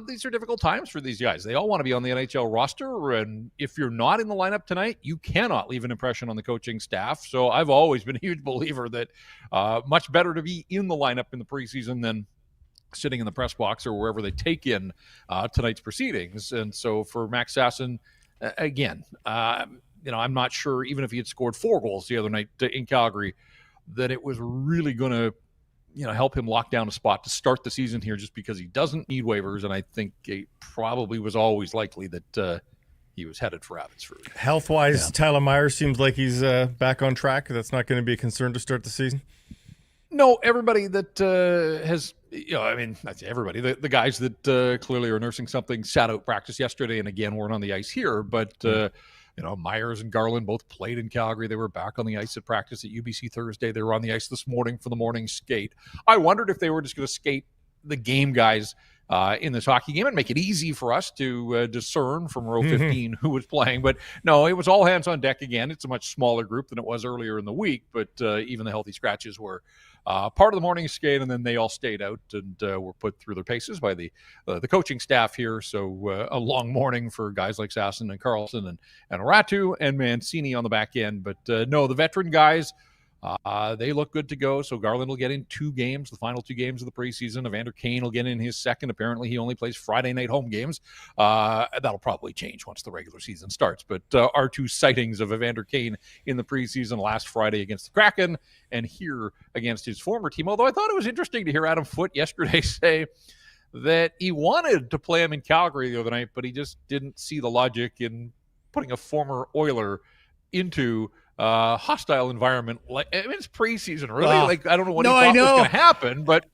Speaker 6: These are difficult times for these guys. They all want to be on the NHL roster, and if you're not in the lineup tonight, you cannot leave an impression on the coaching staff. So I've always been a huge believer that much better to be in the lineup in the preseason than sitting in the press box or wherever they take in tonight's proceedings. And so for Max Sasson, again, I'm not sure, even if he had scored 4 goals the other night in Calgary, that it was really going to help him lock down a spot to start the season here, just because he doesn't need waivers. And I think it probably was always likely that he was headed for Abbotsford.
Speaker 2: Health-wise, Tyler Myers seems like he's back on track. That's not going to be a concern to start the season?
Speaker 6: No, everybody that has, I'd say everybody, the guys that clearly are nursing something sat out practice yesterday and again weren't on the ice here. But, Myers and Garland both played in Calgary. They were back on the ice at practice at UBC Thursday. They were on the ice this morning for the morning skate. I wondered if they were just going to skate the game guys in this hockey game and make it easy for us to discern from row 15 who was playing. But no, it was all hands on deck again. It's a much smaller group than it was earlier in the week, but even the healthy scratches were part of the morning skate, and then they all stayed out and were put through their paces by the coaching staff here. So a long morning for guys like Sasson and Carlson and Ratu and Mancini on the back end. But no, the veteran guys, they look good to go. So Garland will get in 2 games, the final 2 games of the preseason. Evander Kane will get in his second. Apparently, he only plays Friday night home games. That'll probably change once the regular season starts. But our 2 sightings of Evander Kane in the preseason last Friday against the Kraken and here against his former team. Although I thought it was interesting to hear Adam Foote yesterday say that he wanted to play him in Calgary the other night, but he just didn't see the logic in putting a former Oiler into hostile environment. It's preseason, really. I don't know what he thought was going to happen, but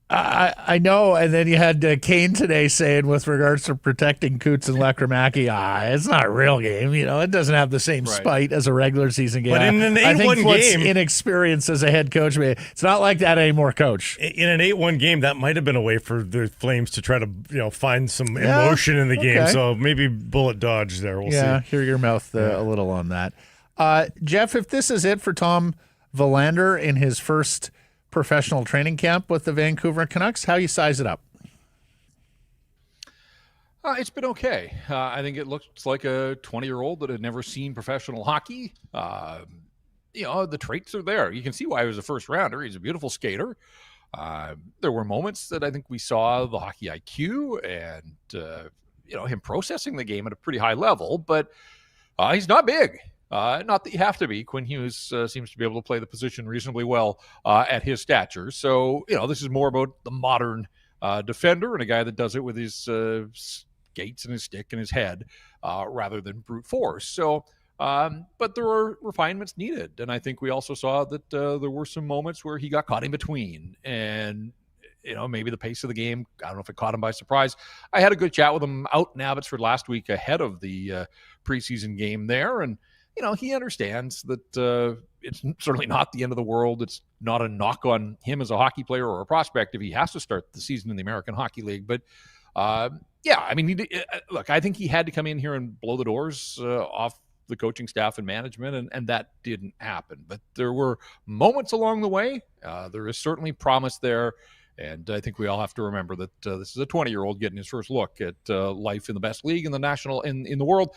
Speaker 1: I know. And then you had Kane today saying, with regards to protecting Cootes and Lekramaki, it's not a real game. It doesn't have the same spite as a regular season game.
Speaker 2: But in an 8-1 game,
Speaker 1: inexperience as a head coach, it's not like that anymore, coach.
Speaker 2: In an 8-1 game, that might have been a way for the Flames to try to find some emotion in the game. So maybe bullet dodge there. We'll see.
Speaker 1: Hear your mouth a little on that. Jeff, if this is it for Tom Hoglander in his first professional training camp with the Vancouver Canucks, how you size it up?
Speaker 6: It's been okay. I think it looks like a 20-year-old that had never seen professional hockey. The traits are there. You can see why he was a first rounder. He's a beautiful skater. There were moments that I think we saw the hockey IQ and him processing the game at a pretty high level, but he's not big. Not that you have to be. Quinn Hughes seems to be able to play the position reasonably well at his stature. So, this is more about the modern defender and a guy that does it with his skates and his stick and his head rather than brute force. So, but there are refinements needed. And I think we also saw that there were some moments where he got caught in between. And, maybe the pace of the game, I don't know if it caught him by surprise. I had a good chat with him out in Abbotsford last week ahead of the preseason game there. And, he understands that it's certainly not the end of the world. It's not a knock on him as a hockey player or a prospect if he has to start the season in the American Hockey League. But, look, I think he had to come in here and blow the doors off the coaching staff and management, and that didn't happen. But there were moments along the way. There is certainly promise there. And I think we all have to remember that this is a 20-year-old getting his first look at life in the best league in the world.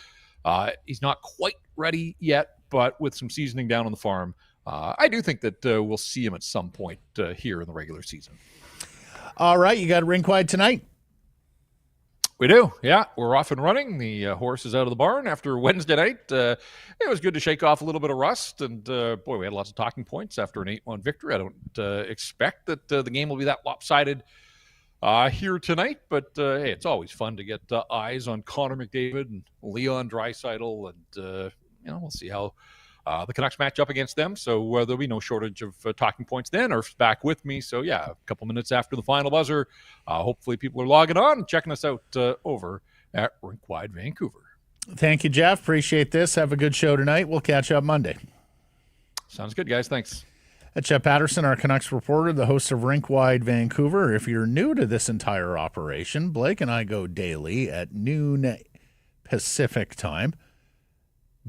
Speaker 6: He's not quite ready yet, but with some seasoning down on the farm, I do think that we'll see him at some point here in the regular season.
Speaker 1: All right, you got a rink wide tonight?
Speaker 6: We do, yeah. We're off and running. The horse is out of the barn after Wednesday night. It was good to shake off a little bit of rust, and we had lots of talking points after an 8-1 victory. I don't expect that the game will be that lopsided here tonight, but hey, it's always fun to get eyes on Connor McDavid and Leon Draisaitl, and we'll see how the Canucks match up against them. So there'll be no shortage of talking points then. Irf's back with me, so yeah, a couple minutes after the final buzzer, hopefully people are logging on and checking us out over at Rink Wide Vancouver.
Speaker 1: Thank you, Jeff. Appreciate this. Have a good show tonight. We'll catch up Monday.
Speaker 6: Sounds good, guys. Thanks.
Speaker 1: That's Jeff Paterson, our Canucks reporter, the host of Rink Wide Vancouver. If you're new to this entire operation, Blake and I go daily at noon Pacific time.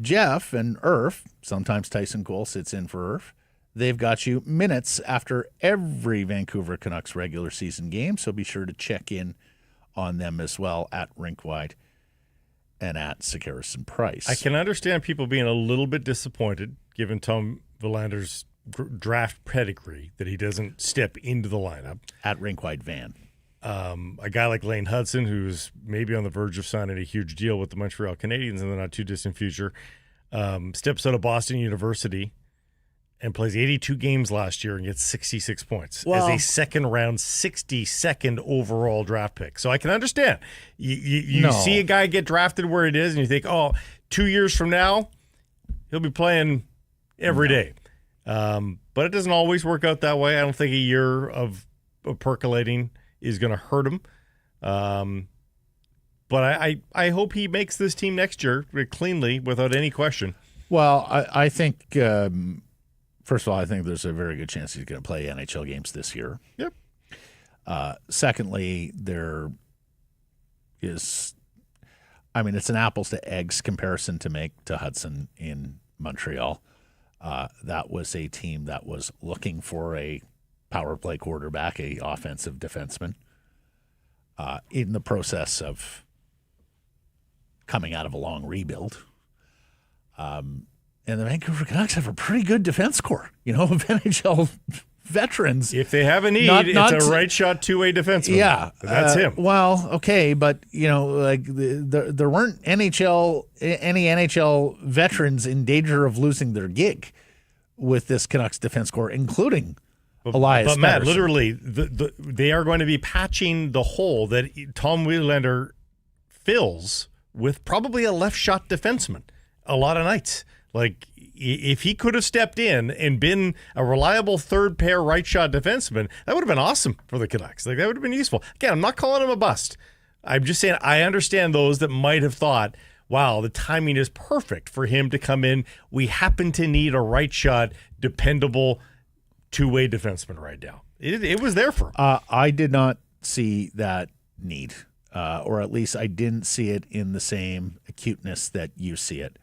Speaker 1: Jeff and Irf, sometimes Tyson Cole sits in for Irf, They've got you minutes after every Vancouver Canucks regular season game, so be sure to check in on them as well at Rinkwide and at Sekeres Price.
Speaker 2: I can understand people being a little bit disappointed, given Tom Verlander's draft pedigree, that he doesn't step into the lineup.
Speaker 1: At Rinkwide Van.
Speaker 2: A guy like Lane Hudson, who's maybe on the verge of signing a huge deal with the Montreal Canadiens in the not-too-distant future, steps out of Boston University and plays 82 games last year and gets 66 points as a second-round, 62nd overall draft pick. So I can understand. You see a guy get drafted where it is, and you think, 2 years from now, he'll be playing every day. But it doesn't always work out that way. I don't think a year of percolating is going to hurt him. But I hope he makes this team next year cleanly without any question.
Speaker 1: Well, I think, first of all, I think there's a very good chance he's going to play NHL games this year.
Speaker 2: Yep.
Speaker 1: Secondly, there is, it's an apples to eggs comparison to make to Hudson in Montreal. That was a team that was looking for a power play quarterback, a offensive defenseman, in the process of coming out of a long rebuild. And the Vancouver Canucks have a pretty good defense corps, of NHL veterans.
Speaker 2: If they have a need, it's a right shot two-way defenseman.
Speaker 1: Yeah.
Speaker 2: That's him.
Speaker 1: Well, okay, but, there weren't any NHL veterans in danger of losing their gig with this Canucks defense corps, including Elias
Speaker 2: But Matt,
Speaker 1: Pettersson.
Speaker 2: literally, they are going to be patching the hole that Tom Wielander fills with probably a left shot defenseman a lot of nights. Like, if he could have stepped in and been a reliable third pair right shot defenseman, that would have been awesome for the Canucks. Like, that would have been useful. Again, I'm not calling him a bust. I'm just saying I understand those that might have thought, wow, the timing is perfect for him to come in. We happen to need a right shot, dependable two-way defenseman right now. It was there for him.
Speaker 1: I did not see that need, or at least I didn't see it in the same acuteness that you see it,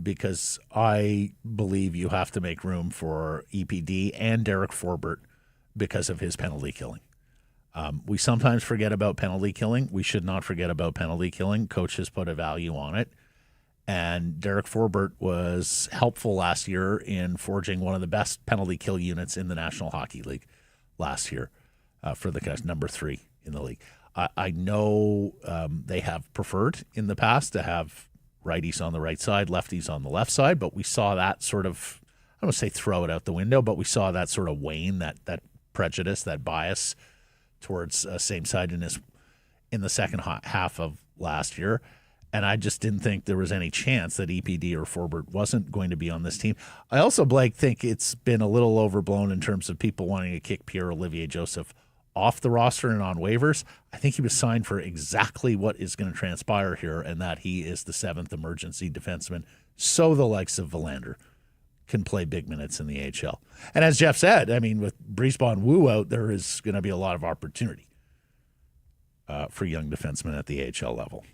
Speaker 1: because I believe you have to make room for EPD and Derek Forbert because of his penalty killing. We sometimes forget about penalty killing. We should not forget about penalty killing. Coach has put a value on it. And Derek Forbert was helpful last year in forging one of the best penalty kill units in the National Hockey League last year for the Canucks, number 3 in the league. I know they have preferred in the past to have righties on the right side, lefties on the left side, but we saw that sort of, I don't want to say throw it out the window, but we saw that sort of wane, that prejudice, that bias towards same side in the second half of last year. And I just didn't think there was any chance that EPD or Forbert wasn't going to be on this team. I also, Blake, think it's been a little overblown in terms of people wanting to kick Pierre-Olivier Joseph off the roster and on waivers. I think he was signed for exactly what is going to transpire here, and that he is the 7th emergency defenseman, so the likes of Verlander can play big minutes in the AHL. And as Jeff said, with Brisebane Wu out, there is going to be a lot of opportunity for young defensemen at the AHL level.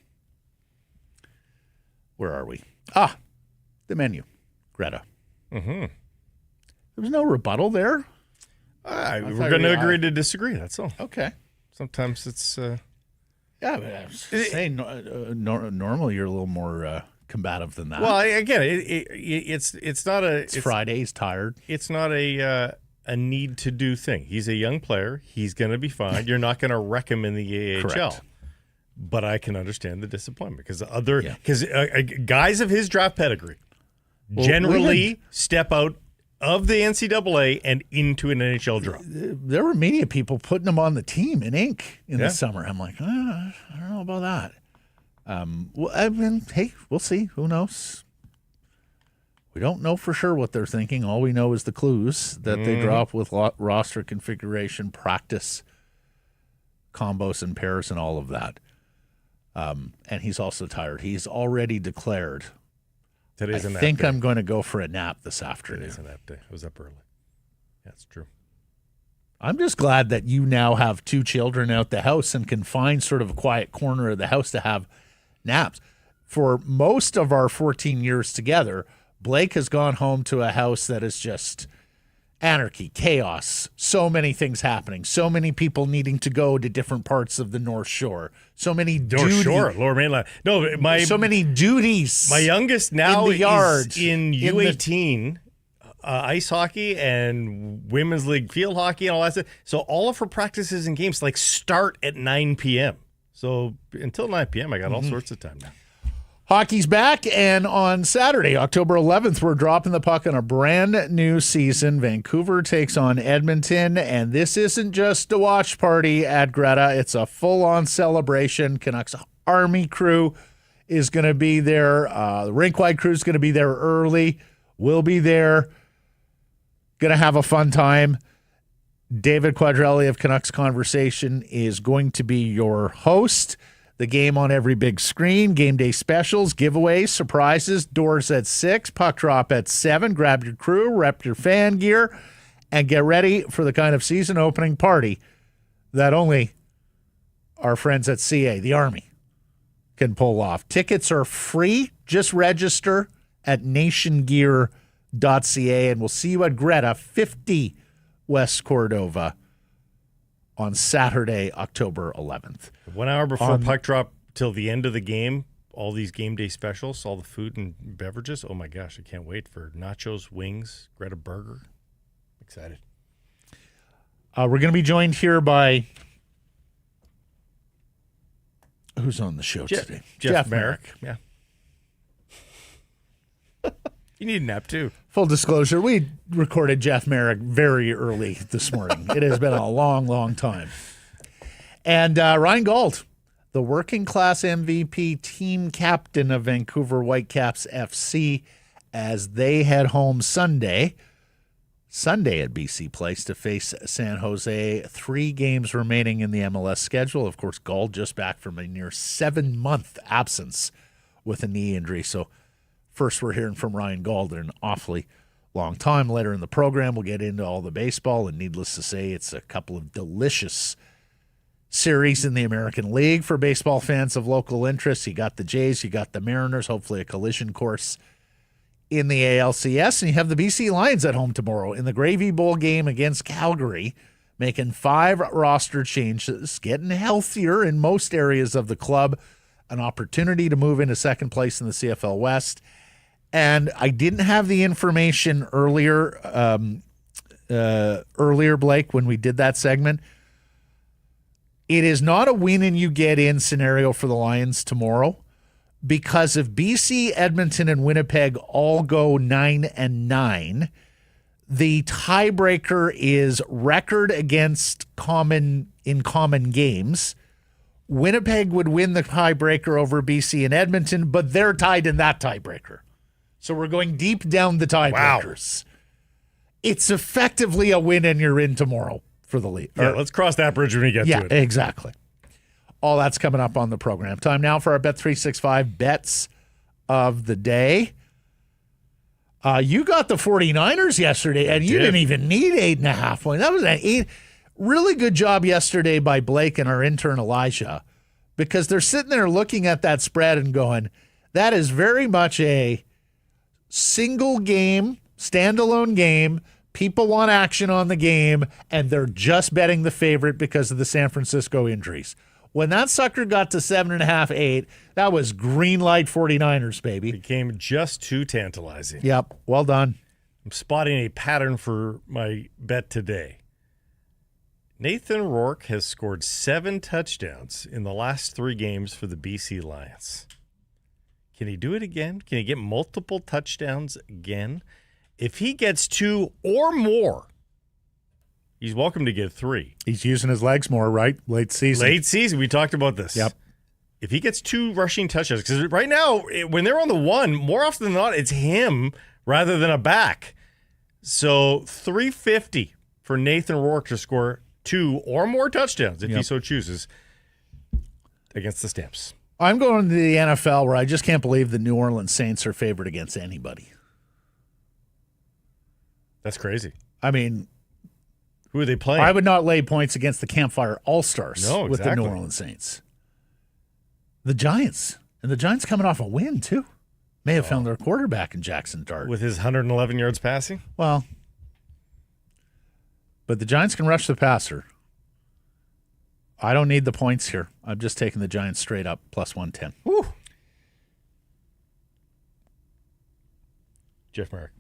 Speaker 1: Where are we? The menu. Greta.
Speaker 2: Mm-hmm.
Speaker 1: There was no rebuttal there.
Speaker 2: We're going to agree to disagree. That's all.
Speaker 1: Okay.
Speaker 2: Sometimes it's.
Speaker 1: Yeah, but I was saying normally you're a little more combative than that.
Speaker 2: Well, again, it's not a.
Speaker 1: It's Friday. He's tired.
Speaker 2: It's not a need to do thing. He's a young player. He's going to be fine. You're not going to wreck him in the AHL.
Speaker 1: Correct.
Speaker 2: But I can understand the disappointment because guys of his draft pedigree generally step out of the NCAA and into an NHL draft.
Speaker 1: There were media people putting him on the team in ink in the summer. I'm like, I don't know about that. Hey, we'll see. Who knows? We don't know for sure what they're thinking. All we know is the clues that they drop with roster configuration, practice, combos and pairs, and all of that. And he's also tired. He's already declared,
Speaker 2: Today's a nap
Speaker 1: think
Speaker 2: day.
Speaker 1: I'm going to go for a nap this afternoon.
Speaker 2: Today's a nap day. I was up early. That's true.
Speaker 1: I'm just glad that you now have 2 children out the house and can find sort of a quiet corner of the house to have naps. For most of our 14 years together, Blake has gone home to a house that is just anarchy, chaos, so many things happening, so many people needing to go to different parts of the North Shore, so many
Speaker 2: Lower Mainland. No,
Speaker 1: so many duties.
Speaker 2: My youngest now
Speaker 1: in the yard,
Speaker 2: is in U18 ice hockey and women's league field hockey and all that stuff. So all of her practices and games like start at 9 p.m. So until 9 p.m. I got all sorts of time now.
Speaker 1: Hockey's back, and on Saturday, October 11th, we're dropping the puck on a brand new season. Vancouver takes on Edmonton, and this isn't just a watch party at Greta. It's a full-on celebration. Canucks Army crew is going to be there. The rink-wide crew is going to be there early. We'll be there. Going to have a fun time. David Quadrelli of Canucks Conversation is going to be your host. The game on every big screen, game day specials, giveaways, surprises, doors at 6, puck drop at 7. Grab your crew, rep your fan gear, and get ready for the kind of season opening party that only our friends at CA, the Army, can pull off. Tickets are free. Just register at nationgear.ca, and we'll see you at Greta, 50 West Cordova on Saturday, October 11th.
Speaker 2: 1 hour before puck drop till the end of the game, all these game day specials, all the food and beverages. Oh, my gosh, I can't wait for nachos, wings, Greta Burger. Excited.
Speaker 1: We're going to be joined here by... Who's on the show today?
Speaker 2: Jeff Merrick. Yeah. You need a nap, too.
Speaker 1: Full disclosure, we recorded Jeff Merrick very early this morning. It has been a long, long time. And Ryan Gauld, the working class MVP team captain of Vancouver Whitecaps FC, as they head home Sunday at BC Place to face San Jose. 3 games remaining in the MLS schedule. Of course, Gauld just back from a near 7-month absence with a knee injury. So first we're hearing from Ryan Gauld in an awfully long time. Later in the program, we'll get into all the baseball, and needless to say, it's a couple of delicious series in the American League for baseball fans of local interest. You got the Jays, you got the Mariners, hopefully a collision course in the ALCS, and you have the BC Lions at home tomorrow in the Gravy Bowl game against Calgary, making 5 roster changes, getting healthier in most areas of the club, an opportunity to move into second place in the CFL West. And I didn't have the information earlier, Blake, when we did that segment. It is not a win and you get in scenario for the Lions tomorrow, because if BC, Edmonton, and Winnipeg all go 9-9, the tiebreaker is record against common games. Winnipeg would win the tiebreaker over BC and Edmonton, but they're tied in that tiebreaker. So we're going deep down the tiebreakers. Wow. It's effectively a win and you're in tomorrow for the league.
Speaker 2: Yeah, let's cross that bridge when we get to it.
Speaker 1: Yeah, exactly. All that's coming up on the program. Time now for our Bet365 bets of the day. You got the 49ers yesterday, and you didn't even need 8.5 points. That was an 8. Really good job yesterday by Blake and our intern Elijah, because they're sitting there looking at that spread and going, that is very much a single game, standalone game. People want action on the game, and they're just betting the favorite because of the San Francisco injuries. When that sucker got to 7.5, 8, that was green light 49ers, baby.
Speaker 2: Became just too tantalizing.
Speaker 1: Yep, well done.
Speaker 2: I'm spotting a pattern for my bet today. Nathan Rourke has scored 7 touchdowns in the last 3 games for the BC Lions. Can he do it again? Can he get multiple touchdowns again? If he gets 2 or more, he's welcome to get 3.
Speaker 1: He's using his legs more, right? Late season.
Speaker 2: We talked about this.
Speaker 1: Yep.
Speaker 2: If he gets 2 rushing touchdowns, because right now, when they're on the one, more often than not, it's him rather than a back. So $350 for Nathan Rourke to score 2 or more touchdowns, if he so chooses, against the Stamps.
Speaker 1: I'm going to the NFL, where I just can't believe the New Orleans Saints are favored against anybody.
Speaker 2: That's crazy.
Speaker 1: I mean,
Speaker 2: who are they playing?
Speaker 1: I would not lay points against the Campfire All-Stars with the New Orleans Saints. The Giants. And the Giants coming off a win, too. May have found their quarterback in Jackson Dart.
Speaker 2: With his 111 yards passing?
Speaker 1: Well, but the Giants can rush the passer. I don't need the points here. I'm just taking the Giants straight up, plus 110.
Speaker 2: Woo. Jeff Merrick.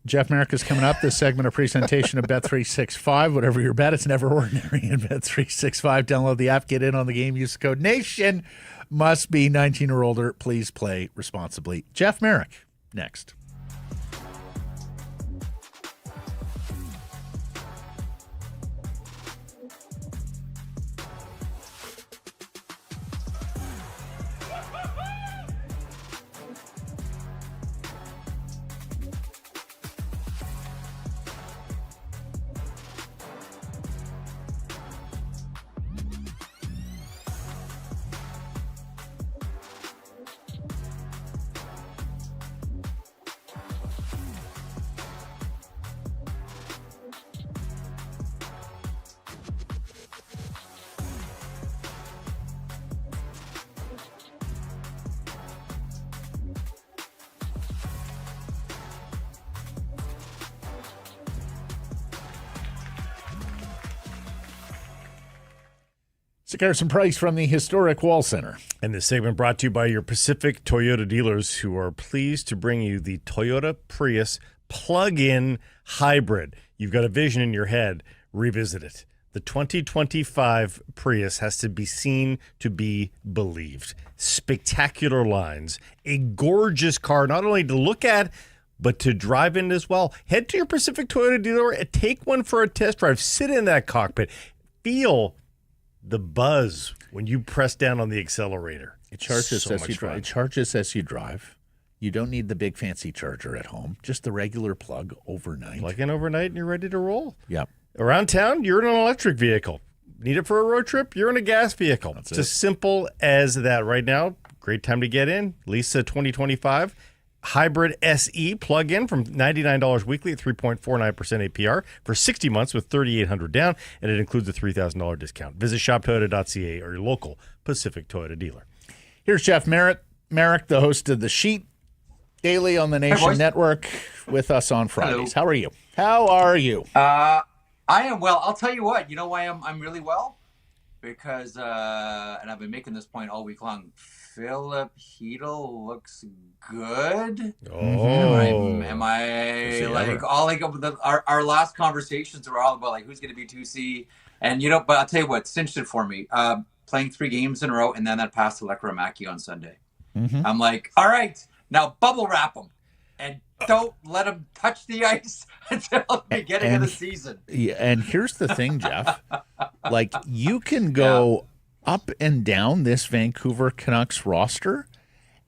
Speaker 1: Jeff Merrick is coming up. This segment, a presentation of Bet365. Whatever your bet, it's never ordinary in Bet365. Download the app, get in on the game, use the code NATION. Must be 19 or older. Please play responsibly. Jeff Merrick, next. Garrison Price from the historic Wall Center.
Speaker 2: And this segment brought to you by your Pacific Toyota dealers, who are pleased to bring you the Toyota Prius plug-in hybrid. You've got a vision in your head. Revisit it. The 2025 Prius has to be seen to be believed. Spectacular lines. A gorgeous car, not only to look at, but to drive in as well. Head to your Pacific Toyota dealer and take one for a test drive. Sit in that cockpit. Feel the buzz when you press down on the accelerator.
Speaker 1: It charges
Speaker 2: so
Speaker 1: as you drive.
Speaker 2: fun.
Speaker 1: It charges as you drive. You don't need the big fancy charger at home. Just the regular plug overnight.
Speaker 2: Plug in overnight and you're ready to roll.
Speaker 1: Yep.
Speaker 2: Around town, you're in an electric vehicle. Need it for a road trip? You're in a gas vehicle.
Speaker 1: That's
Speaker 2: it's
Speaker 1: it.
Speaker 2: as simple as that. Right now, great time to get in. Lisa 2025 Hybrid SE plug-in from $99 weekly at 3.49% APR for 60 months with $3,800 down, and it includes a $3,000 discount. Visit shoptoyota.ca or your local Pacific Toyota dealer.
Speaker 1: Here's Jeff Merrick, the host of The Sheet Daily on the Nation Network, with us on Fridays.
Speaker 7: Hello.
Speaker 1: How are you? How are you?
Speaker 7: I am well. I'll tell you what. You know why I'm really well? Because, and I've been making this point all week long, Filip Chytil looks good.
Speaker 2: Oh.
Speaker 7: Am I like all like our last conversations were all about like who's going to be 2C, and but I'll tell you what cinched it for me. Playing 3 games in a row and then that pass to Lekramaki on Sunday.
Speaker 1: Mm-hmm.
Speaker 7: I'm like, all right, now bubble wrap them and don't let them touch the ice until the beginning of the season.
Speaker 1: Yeah, and here's the thing, Jeff. Like you can go up and down this Vancouver Canucks roster,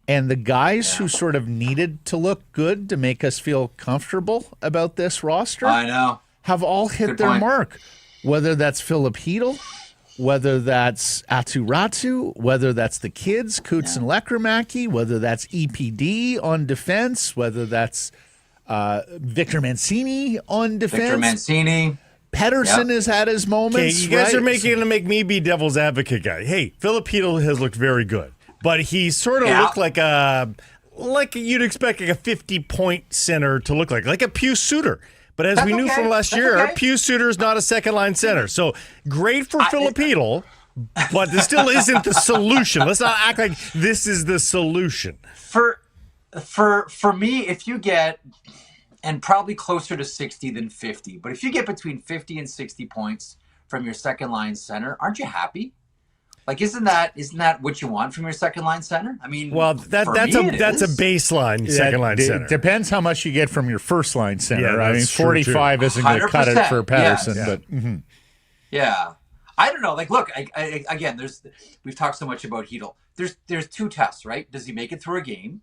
Speaker 1: and the guys who sort of needed to look good to make us feel comfortable about this roster,
Speaker 7: I know,
Speaker 1: have all hit
Speaker 7: Good
Speaker 1: their
Speaker 7: point.
Speaker 1: mark. Whether that's Filip Chytil, whether that's Ratu, whether that's the kids, Cootes and Lekramaki, whether that's EPD on defense, whether that's Victor Mancini on defense.
Speaker 7: Victor Mancini.
Speaker 1: Paterson has had his moments.
Speaker 2: Okay, you guys
Speaker 1: right?
Speaker 2: are going to make me be devil's advocate guy. Hey, Filip Chytil has looked very good, but he sort of looked like you'd expect like a 50-point center to look like a Pius Suter. But as we knew from last year, Pius Suter is not a second-line center. So great for Filip Chytil, but this still isn't the solution. Let's not act like this is the solution.
Speaker 7: For me, if you get, and probably closer to 60 than 50, but if you get between 50 and 60 points from your second line center, aren't you happy? Like, isn't that what you want from your second line center? I mean,
Speaker 2: well, that's a baseline second line center.
Speaker 1: Depends how much you get from your first line center.
Speaker 2: Yeah,
Speaker 1: I mean, 45 isn't going to cut it for Paterson, but
Speaker 7: yeah, I don't know. Like, look, I again, we've talked so much about Chytil. There's 2 tests, right? Does he make it through a game?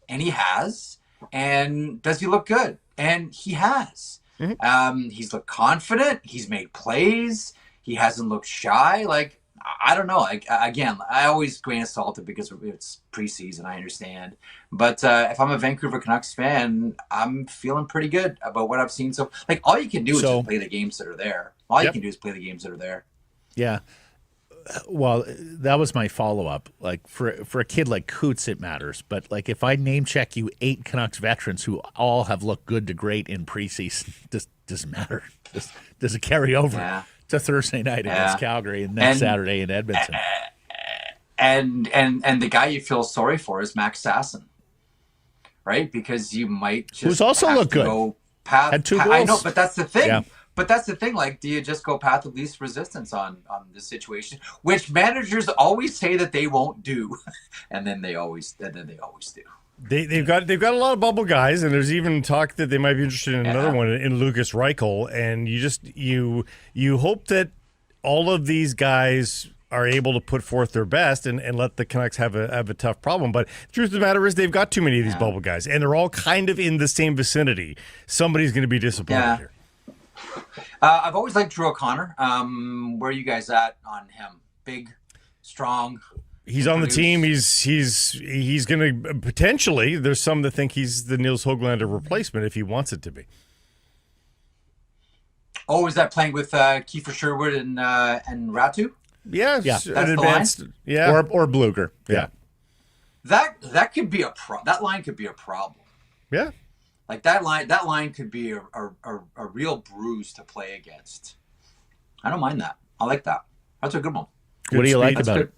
Speaker 7: And he has. And does he look good? And he has. Mm-hmm. He's looked confident. He's made plays. He hasn't looked shy. Like, I don't know. Again, I always grain of salt it because it's preseason. I understand, but if I'm a Vancouver Canucks fan, I'm feeling pretty good about what I've seen. So, like, all you can do is just play the games that are there. All you can do is play the games that are there.
Speaker 1: Yeah. Well, that was my follow-up. Like for a kid like Cootes, it matters. But like if I name check you 8 Canucks veterans who all have looked good to great in preseason, doesn't matter. Does it carry over to Thursday night against Calgary and next Saturday in Edmonton?
Speaker 7: And the guy you feel sorry for is Max Sasson, right? Because you might just
Speaker 1: who's also looked good. Had 2 goals.
Speaker 7: I know, but that's the thing.
Speaker 1: Yeah.
Speaker 7: But that's the thing. Like, do you just go path of least resistance on this situation, which managers always say that they won't do, and then they always do.
Speaker 2: They've got a lot of bubble guys, and there's even talk that they might be interested in another one in Lucas Reichel. And you hope that all of these guys are able to put forth their best and let the Canucks have a tough problem. But the truth of the matter is they've got too many of these bubble guys, and they're all kind of in the same vicinity. Somebody's going to be disappointed here.
Speaker 7: I've always liked Drew O'Connor. Where are you guys at on him? Big, strong.
Speaker 2: He's on the team. He's going to potentially. There's some that think he's the Nils Hoglander replacement if he wants it to be.
Speaker 7: Oh, is that playing with Kiefer Sherwood and Ratu?
Speaker 2: Yeah.
Speaker 7: That's
Speaker 2: an
Speaker 7: the
Speaker 2: advanced.
Speaker 7: line?
Speaker 2: Yeah.
Speaker 1: Or Bluger. Yeah.
Speaker 7: That could be that line could be a problem.
Speaker 2: Yeah.
Speaker 7: Like that line could be a real bruise to play against. I don't mind that. I like that. That's a good one.
Speaker 1: What do you like about it?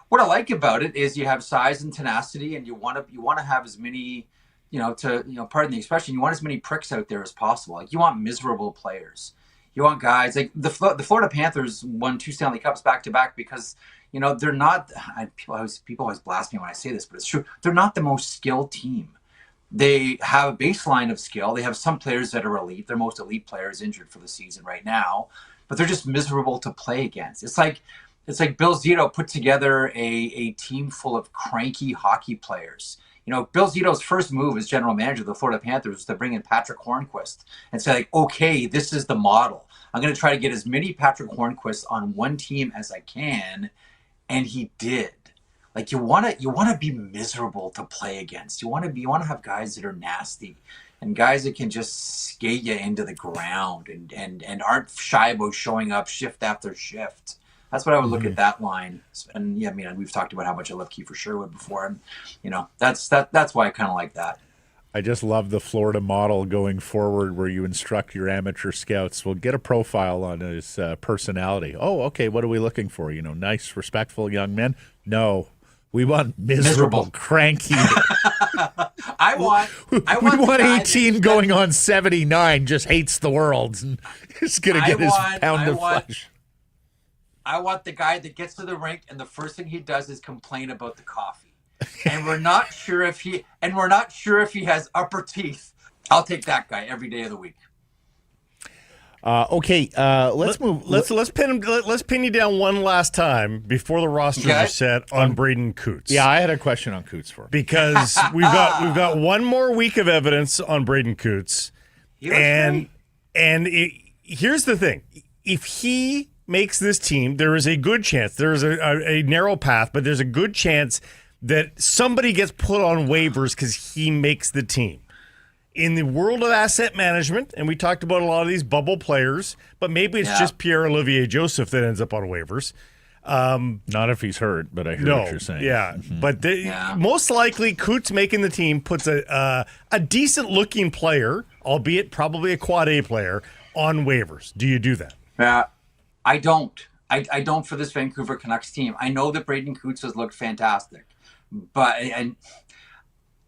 Speaker 7: What I like about it is you have size and tenacity, and you want to have as many, pardon the expression, you want as many pricks out there as possible. Like you want miserable players. You want guys like the Florida Panthers won 2 Stanley Cups back to back because they're not. People always blast me when I say this, but it's true. They're not the most skilled team. They have a baseline of skill. They have some players that are elite. Their most elite player is injured for the season right now, but they're just miserable to play against. It's like Bill Zito put together a team full of cranky hockey players. Bill Zito's first move as general manager of the Florida Panthers was to bring in Patrick Hornquist and say, like, okay, this is the model. I'm going to try to get as many Patrick Hornquists on one team as I can, and he did. Like you want to be miserable to play against. You want to have guys that are nasty and guys that can just skate you into the ground and aren't shy about showing up shift after shift. That's what I would look at that line. And yeah, I mean, we've talked about how much I love Kiefer Sherwood before, and that's why I kind of like that.
Speaker 1: I just love the Florida model going forward where you instruct your amateur scouts. Well, get a profile on his personality. Oh, okay, what are we looking for? Nice, respectful young men? No. We want miserable. Cranky.
Speaker 7: I want
Speaker 1: 18 going on 79, just hates the world and is going to get his pound of flesh.
Speaker 7: I want the guy that gets to the rink and the first thing he does is complain about the coffee. And we're not sure if he has upper teeth. I'll take that guy every day of the week.
Speaker 1: Okay, let's move.
Speaker 2: Let's pin you down one last time before the rosters are set on Braden Cootes.
Speaker 1: Yeah, I had a question on Cootes for him.
Speaker 2: Because we've got one more week of evidence on Braden Cootes, and here's the thing: if he makes this team, there is a good chance. There is a narrow path, but there's a good chance that somebody gets put on waivers because he makes the team. In the world of asset management, and we talked about a lot of these bubble players, but maybe it's just Pierre-Olivier Joseph that ends up on waivers.
Speaker 1: Not if he's hurt, but I hear what you're saying.
Speaker 2: Yeah, but most likely Cootes making the team puts a decent-looking player, albeit probably a quad A player, on waivers. Do you do that?
Speaker 7: I don't. I don't for this Vancouver Canucks team. I know that Braden Cootes has looked fantastic, but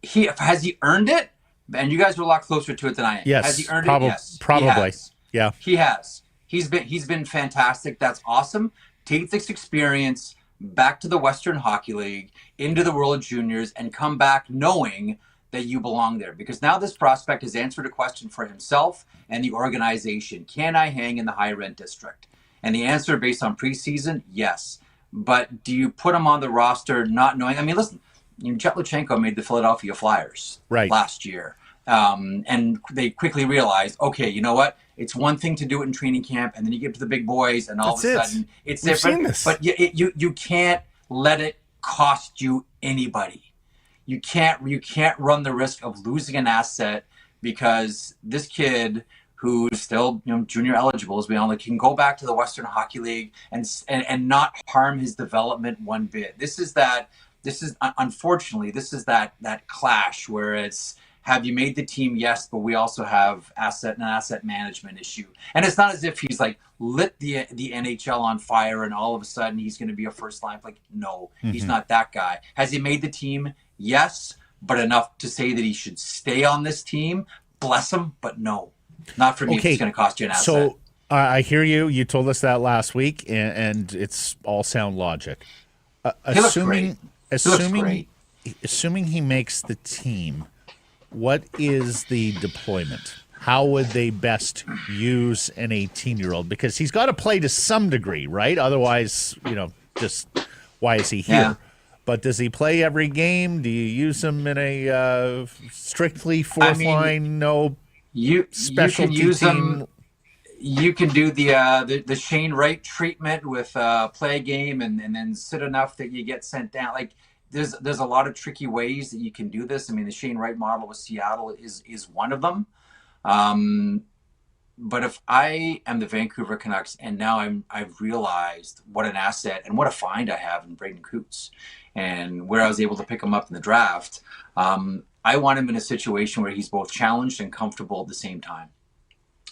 Speaker 7: has he earned it? And you guys are a lot closer to it than I am.
Speaker 1: Yes,
Speaker 7: has he earned
Speaker 1: it?
Speaker 7: Yes,
Speaker 1: probably. Yeah,
Speaker 7: he has. He's been fantastic. That's awesome. Take this experience back to the Western Hockey League, into the World Juniors, and come back knowing that you belong there. Because now this prospect has answered a question for himself and the organization: can I hang in the high rent district? And the answer, based on preseason, yes. But do you put him on the roster not knowing? I mean, listen. Jet Luchenko made the Philadelphia Flyers last year. And they quickly realized, okay, you know what? It's one thing to do it in training camp, and then you get to the big boys, and all of a sudden it's different. But you can't let it cost you anybody. You can't run the risk of losing an asset because this kid who's still junior eligible, as we all know, can go back to the Western Hockey League and not harm his development one bit. Unfortunately, this is that clash where it's, have you made the team? Yes, but we also have an asset management issue. And it's not as if he's like lit the NHL on fire and all of a sudden he's going to be a first line. Like, no, he's not that guy. Has he made the team? Yes, but enough to say that he should stay on this team. Bless him, but no, not for me. If it's going to cost you an asset.
Speaker 1: So I hear you. You told us that last week, and it's all sound logic. Assuming he makes the team, what is the deployment? How would they best use an 18-year-old? Because he's got to play to some degree, right? Otherwise, just why is he here?
Speaker 7: Yeah.
Speaker 1: But does he play every game? Do you use him in a strictly fourth line, no specialty
Speaker 7: you can use
Speaker 1: team?
Speaker 7: Him. You can do the Shane Wright treatment with play a game and then sit enough that you get sent down. Like, there's a lot of tricky ways that you can do this. I mean, the Shane Wright model with Seattle is one of them. But if I am the Vancouver Canucks and now I've realized what an asset and what a find I have in Braden Cootes and where I was able to pick him up in the draft, I want him in a situation where he's both challenged and comfortable at the same time.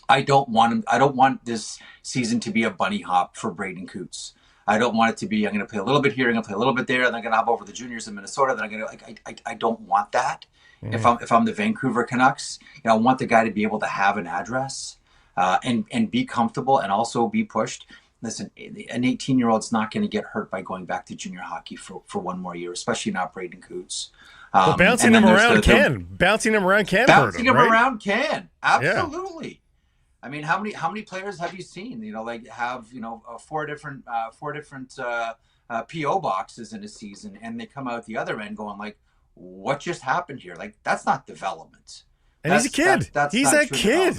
Speaker 7: I don't want this season to be a bunny hop for Braden Cootes. I don't want it to be, I'm going to play a little bit here, I'm going to play a little bit there, then I'm going to hop over the juniors in Minnesota, then I'm going to, I don't want that. If I'm the Vancouver Canucks, I want the guy to be able to have an address and be comfortable and also be pushed. Listen, an 18-year-old's not going to get hurt by going back to junior hockey for one more year, especially not Braden Cootes.
Speaker 2: But bouncing him around can. Bouncing him around can hurt him, right?
Speaker 7: Around can. Absolutely.
Speaker 2: Yeah.
Speaker 7: I mean, how many players have you seen? Have four different PO boxes in a season, and they come out the other end going like, "What just happened here?" Like, that's not development.
Speaker 2: And he's a kid. He's a kid.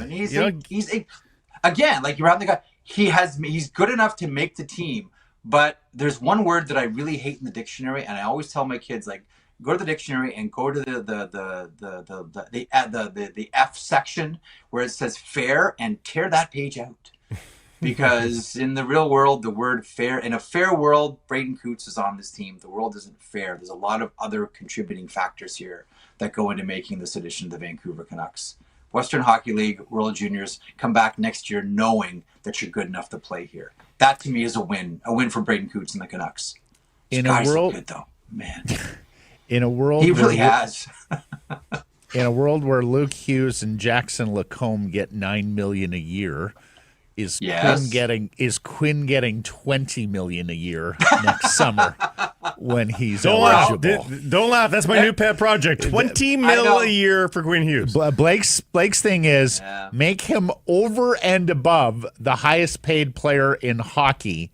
Speaker 7: He's again, like, you're out the guy. He's good enough to make the team, but there's one word that I really hate in the dictionary, and I always tell my kids, like, go to the dictionary and go to the F section where it says fair and tear that page out. Because in the real world, the word fair, in a fair world, Braden Cootes is on this team. The world isn't fair. There's a lot of other contributing factors here that go into making this addition to the Vancouver Canucks. Western Hockey League, World Juniors, come back next year knowing that you're good enough to play here. That to me is a win for Braden Cootes and the Canucks.
Speaker 1: In a world,
Speaker 7: good though, man.
Speaker 1: In a world,
Speaker 7: he really has.
Speaker 1: In a world where Luke Hughes and Jackson Lacombe get $9 million a year, is Quinn getting $20 million a year next summer when he's eligible?
Speaker 2: Don't laugh. That's my new pet project. $20 million a year for Quinn Hughes.
Speaker 1: Blake's thing is make him over and above the highest paid player in hockey,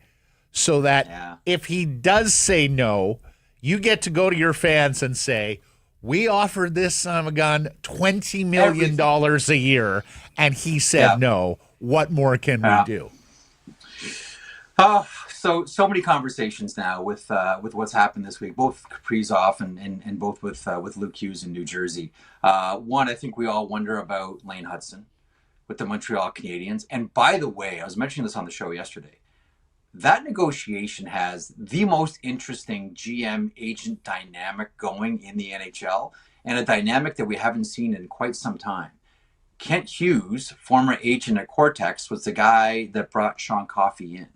Speaker 1: so that if he does say no, you get to go to your fans and say, we offered this son of a gun $20 million a year, and he said no. What more can we do?
Speaker 7: So many conversations now with what's happened this week, both Kaprizov and both with Luke Hughes in New Jersey. One, I think we all wonder about Lane Hutson with the Montreal Canadiens. And by the way, I was mentioning this on the show yesterday. That negotiation has the most interesting GM-agent dynamic going in the NHL, and a dynamic that we haven't seen in quite some time. Kent Hughes, former agent at Cortex, was the guy that brought Sean Coffey in.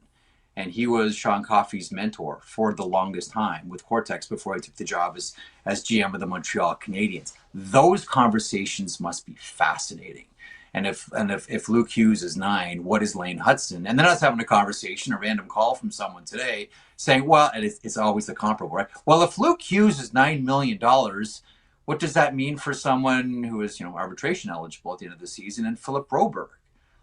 Speaker 7: And he was Sean Coffey's mentor for the longest time with Cortex before he took the job as GM of the Montreal Canadiens. Those conversations must be fascinating. And if Luke Hughes is 9, what is Lane Hutson? And then I was having a conversation, a random call from someone today saying, well, and it's always the comparable, right? Well, if Luke Hughes is $9 million, what does that mean for someone who is, arbitration eligible at the end of the season, and Philip Broberg?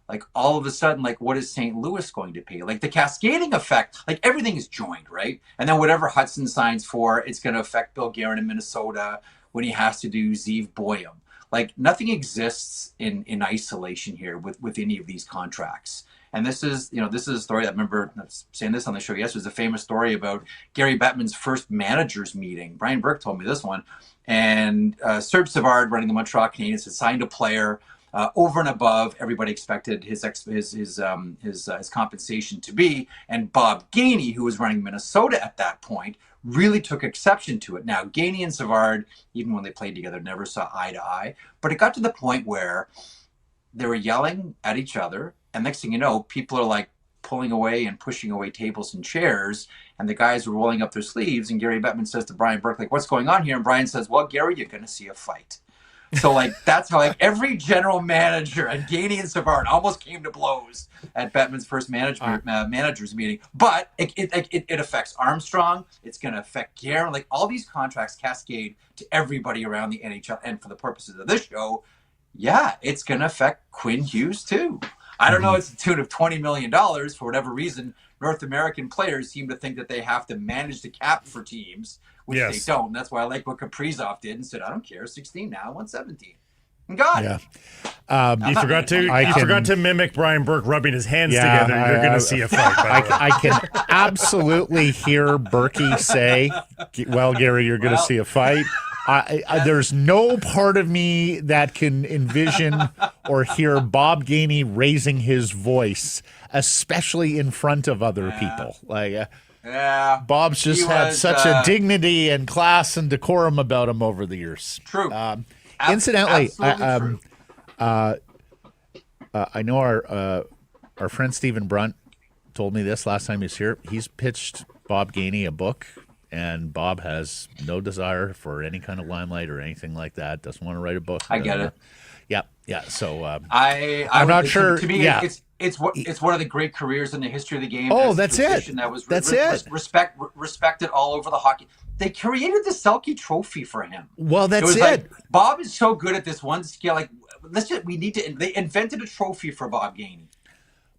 Speaker 7: Like, all of a sudden, like, what is St. Louis going to pay? Like, the cascading effect, like, everything is joined, right? And then whatever Hudson signs for, it's going to affect Bill Guerin in Minnesota when he has to do Zeev Boyum. Like, nothing exists in isolation here with any of these contracts. And this is a story I remember saying this on the show yesterday. It's a famous story about Gary Bettman's first managers meeting. Brian Burke told me this one. And Serge Savard, running the Montreal Canadiens, had signed a player over and above everybody expected his compensation to be. And Bob Gainey, who was running Minnesota at that point, really took exception to it. Now, Gainey and Savard, even when they played together, never saw eye to eye. But it got to the point where they were yelling at each other. And next thing you know, people are like pulling away and pushing away tables and chairs. And the guys were rolling up their sleeves. And Gary Bettman says to Brian Burke, like, what's going on here? And Brian says, well, Gary, you're going to see a fight. So, like, that's how, like, every general manager and Gainey and Savard almost came to blows at Bettman's first managers meeting. But it affects Armstrong. It's going to affect Guerin. Like, all these contracts cascade to everybody around the NHL. And for the purposes of this show, yeah, it's going to affect Quinn Hughes, too. I don't know. It's a tune of $20 million. For whatever reason, North American players seem to think that they have to manage the cap for teams, which they don't. And that's why I like what Kaprizov did and said, I don't care, 16 now, I want 17. And God.
Speaker 1: Yeah.
Speaker 2: You forgot to mimic Brian Burke rubbing his hands together. You're going to see a fight.
Speaker 1: I can absolutely hear Berkey say, well, Gary, you're going to see a fight. There's no part of me that can envision or hear Bob Gainey raising his voice, especially in front of other people. Bob's just had such a dignity and class and decorum about him over the years.
Speaker 7: True.
Speaker 1: Incidentally, I know our friend Stephen Brunt told me this last time he was here. He's pitched Bob Gainey a book. And Bob has no desire for any kind of limelight or anything like that. Doesn't want to write a book.
Speaker 7: I get it.
Speaker 1: Yeah. So
Speaker 7: I'm
Speaker 1: not sure.
Speaker 7: To me, it's one of the great careers in the history of the game.
Speaker 1: Oh, that's it.
Speaker 7: That was respected all over the hockey. They created the Selke Trophy for him.
Speaker 1: Well, that's it.
Speaker 7: Like, Bob is so good at this one skill. Like, they invented a trophy for Bob Gainey.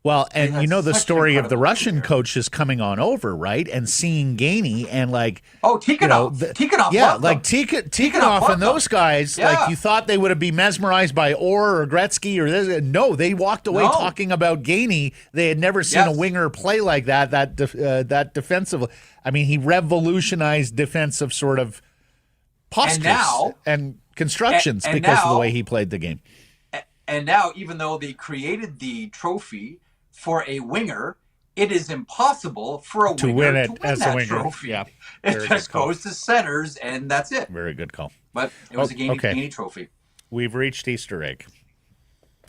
Speaker 1: Well, and you know the story of the Russian coaches coming on over, right? And seeing Gainey and like
Speaker 7: Tikhonov.
Speaker 1: Tikhonov and those guys, like you thought they would have been mesmerized by Orr or Gretzky or this. No, they walked away talking about Gainey. They had never seen a winger play like that. That defensive. I mean, he revolutionized defensive sort of postures and constructions because of the way he played the game.
Speaker 7: And now, even though they created the trophy for a winger, it is impossible for a winger to win as a winger. Trophy.
Speaker 1: Yeah,
Speaker 7: it just goes to centers, and that's it.
Speaker 1: Very good call.
Speaker 7: But it was a Gainey trophy.
Speaker 1: We've reached Easter egg.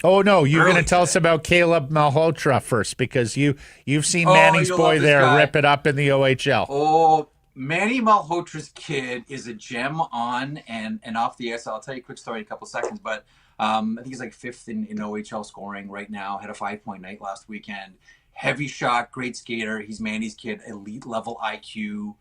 Speaker 1: Oh no, you're going to tell us about Caleb Malhotra first because you've seen Manning's boy there rip it up in the OHL.
Speaker 7: Oh, Manny Malhotra's kid is a gem on and off the ice. I'll tell you a quick story in a couple seconds, but I think he's like fifth in OHL scoring right now. Had a 5-point night last weekend. Heavy shot, great skater. He's Manny's kid, elite level IQ.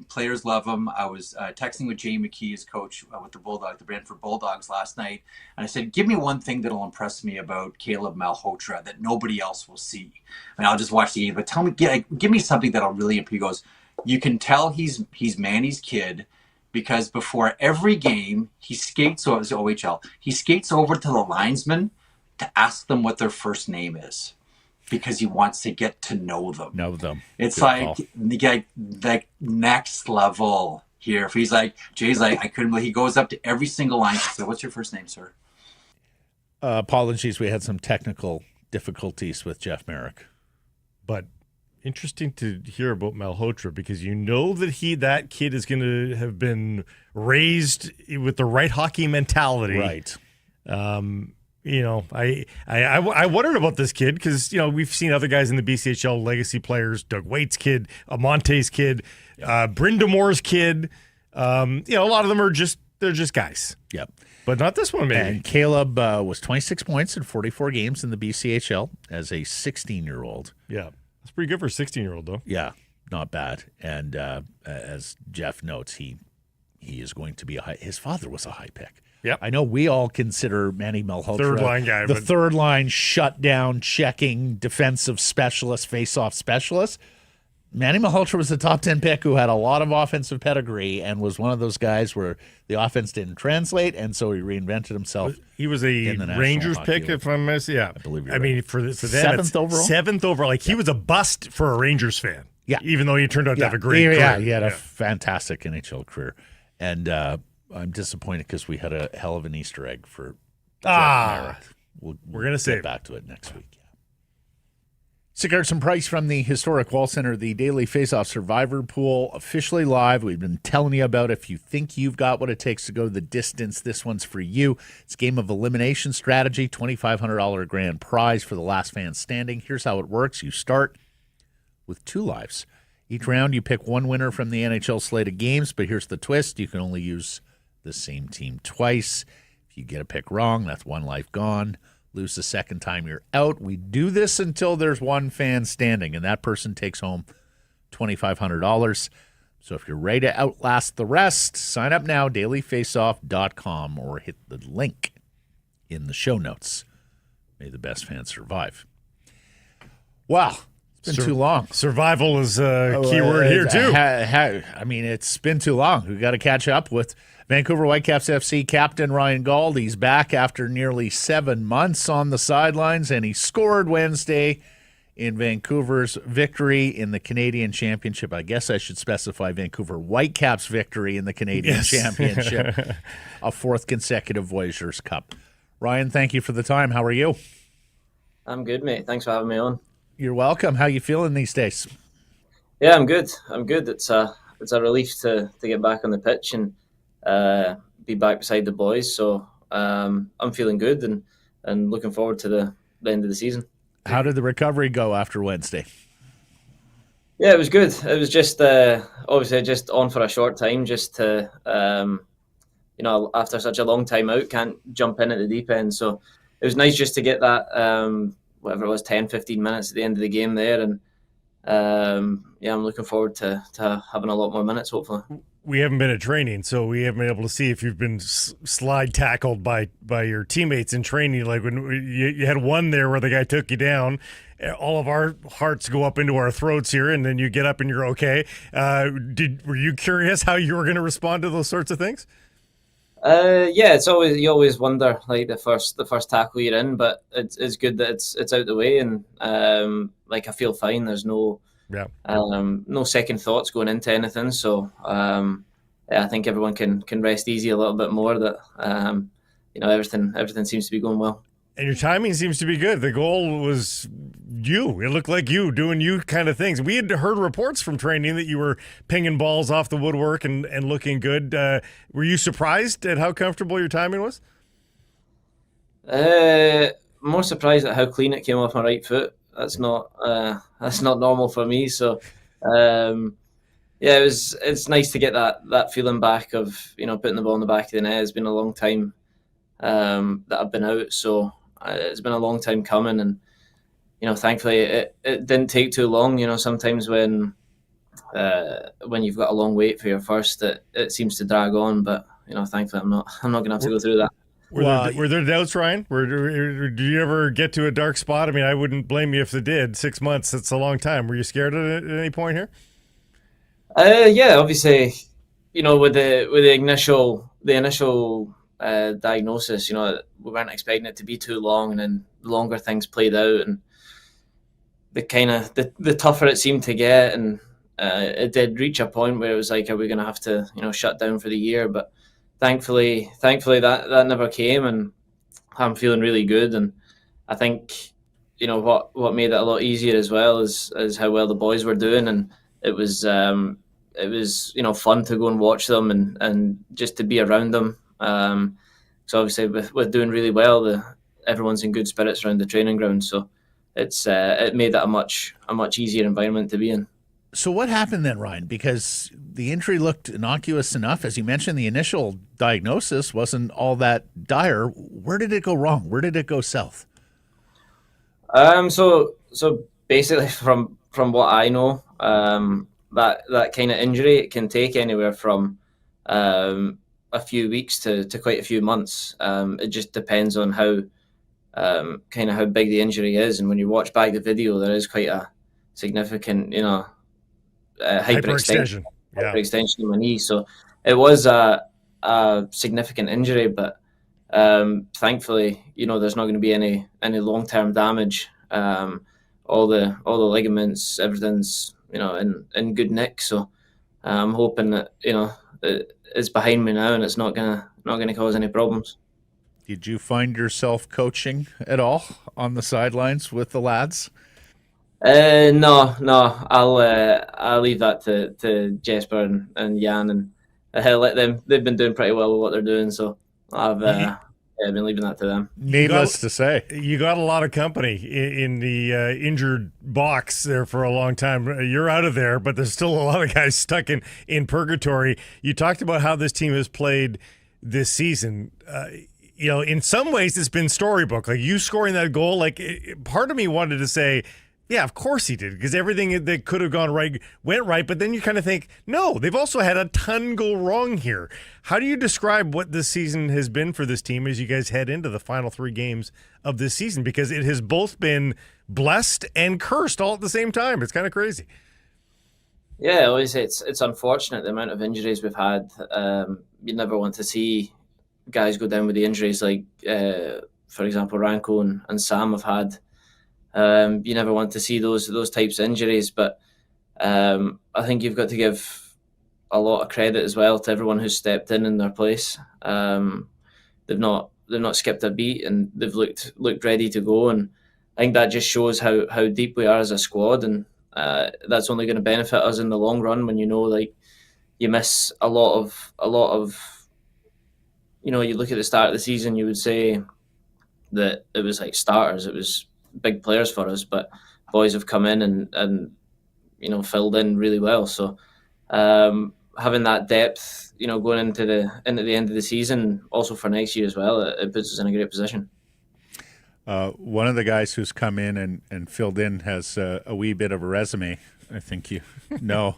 Speaker 7: Players love him. I was texting with Jay McKee, his coach with the Brantford Bulldogs last night. And I said, give me one thing that'll impress me about Caleb Malhotra that nobody else will see. I mean, I'll just watch the game, but tell me, give me something that'll really impress. He goes, you can tell he's Manny's kid because before every game, he skates over to OHL. He skates over to the linesman to ask them what their first name is because he wants to get to know them. It's like next level here. If he's like, Jay's like, I couldn't believe he goes up to every single line. So what's your first name, sir?
Speaker 1: Apologies. We had some technical difficulties with Jeff Merrick.
Speaker 2: But interesting to hear about Malhotra because you know that kid is going to have been raised with the right hockey mentality.
Speaker 1: Right.
Speaker 2: You know, I wondered about this kid because, you know, we've seen other guys in the BCHL legacy players, Doug Waite's kid, Amonte's kid, Brindamore's kid. You know, a lot of them they're just guys.
Speaker 1: Yep.
Speaker 2: But not this one, maybe.
Speaker 1: And Caleb was 26 points in 44 games in the BCHL as a 16-year-old.
Speaker 2: Yeah. That's pretty good for a 16-year-old, though.
Speaker 1: Yeah, not bad. And as Jeff notes, he is going to be his father was a high pick.
Speaker 2: Yep.
Speaker 1: I know we all consider Manny Malhotra
Speaker 2: third-line guy,
Speaker 1: the third-line shutdown, checking, defensive specialist, face-off specialist. Manny Malhotra was a top 10 pick who had a lot of offensive pedigree and was one of those guys where the offense didn't translate, and so he reinvented himself.
Speaker 2: He was a Rangers pick, if I'm missing. Yeah,
Speaker 1: I believe you're
Speaker 2: right.
Speaker 1: I mean,
Speaker 2: for them,
Speaker 1: seventh overall.
Speaker 2: Seventh overall. Like he was a bust for a Rangers fan.
Speaker 1: Yeah,
Speaker 2: even though he turned out to have a great career.
Speaker 1: Yeah, he had a fantastic NHL career, and I'm disappointed because we had a hell of an Easter egg for
Speaker 2: Ah,
Speaker 1: We're
Speaker 2: gonna save it.
Speaker 1: back to it next week. Cigars and Price from the Historic Wall Center, the Daily Faceoff Survivor Pool, officially live. We've been telling you about it. If you think you've got what it takes to go the distance, this one's for you. It's a game of elimination strategy, $2,500 grand prize for the last fan standing. Here's how it works. You start with 2 lives. Each round, you pick one winner from the NHL slate of games, but here's the twist. You can only use the same team twice. If you get a pick wrong, that's 1 life gone. Lose the second time, you're out. We do this until there's 1 fan standing, and that person takes home $2,500. So if you're ready to outlast the rest, sign up now, dailyfaceoff.com, or hit the link in the show notes. May the best fan survive. Wow, it's been too long.
Speaker 2: Survival is a key word here, too.
Speaker 1: I mean, it's been too long. We've got to catch up with Vancouver Whitecaps FC captain Ryan Gauld. He's back after nearly 7 months on the sidelines, and he scored Wednesday in Vancouver's victory in the Canadian Championship. I guess I should specify Vancouver Whitecaps victory in the Canadian Championship, a 4th consecutive Voyageurs Cup. Ryan, thank you for the time. How are you?
Speaker 8: I'm good, mate. Thanks for having me on.
Speaker 1: You're welcome. How you feeling these days?
Speaker 8: Yeah, I'm good. It's a relief to get back on the pitch and be back beside the boys. So I'm feeling good and looking forward to the end of the season.
Speaker 1: How did the recovery go after Wednesday?
Speaker 8: Yeah, it was good. It was just obviously just on for a short time, just to after such a long time out, can't jump in at the deep end. So it was nice just to get that whatever it was, 10, 15 minutes at the end of the game there, and I'm looking forward to having a lot more minutes, hopefully.
Speaker 2: We haven't been at training, so we haven't been able to see if you've been slide tackled by your teammates in training. Like when you had one there where the guy took you down, all of our hearts go up into our throats here, and then you get up and you're okay. Were you curious how you were going to respond to those sorts of things?
Speaker 8: It's always, you always wonder, like the first tackle you're in, but it's good that it's out the way, and I feel fine. There's no second thoughts going into anything. So I think everyone can rest easy a little bit more. That everything seems to be going well.
Speaker 2: And your timing seems to be good. The goal was you. It looked like you doing you kind of things. We had heard reports from training that you were pinging balls off the woodwork and looking good. Were you surprised at how comfortable your timing was?
Speaker 8: More surprised at how clean it came off my right foot. That's not normal for me. So it's nice to get that feeling back of putting the ball in the back of the net. It's been a long time that I've been out, so it's been a long time coming, and thankfully it didn't take too long. Sometimes when you've got a long wait for your first, it seems to drag on, but thankfully I'm not gonna have to go through that.
Speaker 2: Were there doubts, Ryan? Did you ever get to a dark spot? I mean, I wouldn't blame you if they did. 6 months, that's a long time. Were you scared at any point here?
Speaker 8: Obviously, with the initial diagnosis, we weren't expecting it to be too long, and then the longer things played out, and the tougher it seemed to get, and it did reach a point where it was like, are we going to have to shut down for the year? But thankfully that never came, and I'm feeling really good. And I think what made it a lot easier as well is how well the boys were doing, and it was fun to go and watch them and just to be around them. So obviously with doing really well, everyone's in good spirits around the training ground, so it made that a much easier environment to be in.
Speaker 1: So what happened then, Ryan? Because the injury looked innocuous enough. As you mentioned, the initial diagnosis wasn't all that dire. Where did it go wrong? Where did it go south?
Speaker 8: So basically from what I know, that kind of injury, it can take anywhere from a few weeks to quite a few months. It just depends on how big the injury is, and when you watch back the video, there is quite a significant, hyperextension of my knee. So it was a significant injury, but thankfully, there's not going to be any long-term damage. All the ligaments, everything's in good nick. So I'm hoping that it's behind me now, and it's not gonna cause any problems.
Speaker 1: Did you find yourself coaching at all on the sidelines with the lads?
Speaker 8: No. I'll leave that to Jesper and Jan, and let them. They've been doing pretty well with what they're doing, so I've been leaving that to them.
Speaker 1: Needless to say,
Speaker 2: you got a lot of company in the injured box there for a long time. You're out of there, but there's still a lot of guys stuck in purgatory. You talked about how this team has played this season. In some ways, it's been storybook. Like you scoring that goal, part of me wanted to say, yeah, of course he did, because everything that could have gone right went right. But then you kind of think, no, they've also had a ton go wrong here. How do you describe what this season has been for this team as you guys head into the final 3 games of this season? Because it has both been blessed and cursed all at the same time. It's kind of crazy.
Speaker 8: Yeah, obviously it's unfortunate the amount of injuries we've had. You never want to see guys go down with the injuries like, for example, Ryan Gauld and Sam have had. You never want to see those types of injuries, but I think you've got to give a lot of credit as well to everyone who's stepped in their place. They've not skipped a beat, and they've looked ready to go, and I think that just shows how deep we are as a squad, and that's only going to benefit us in the long run. When you miss a lot of you look at the start of the season, you would say that it was like starters, it was big players for us, but boys have come in and filled in really well. So having that depth, going into the end of the season, also for next year as well, it puts us in a great position.
Speaker 1: One of the guys who's come in and filled in has a wee bit of a resume. I think you know.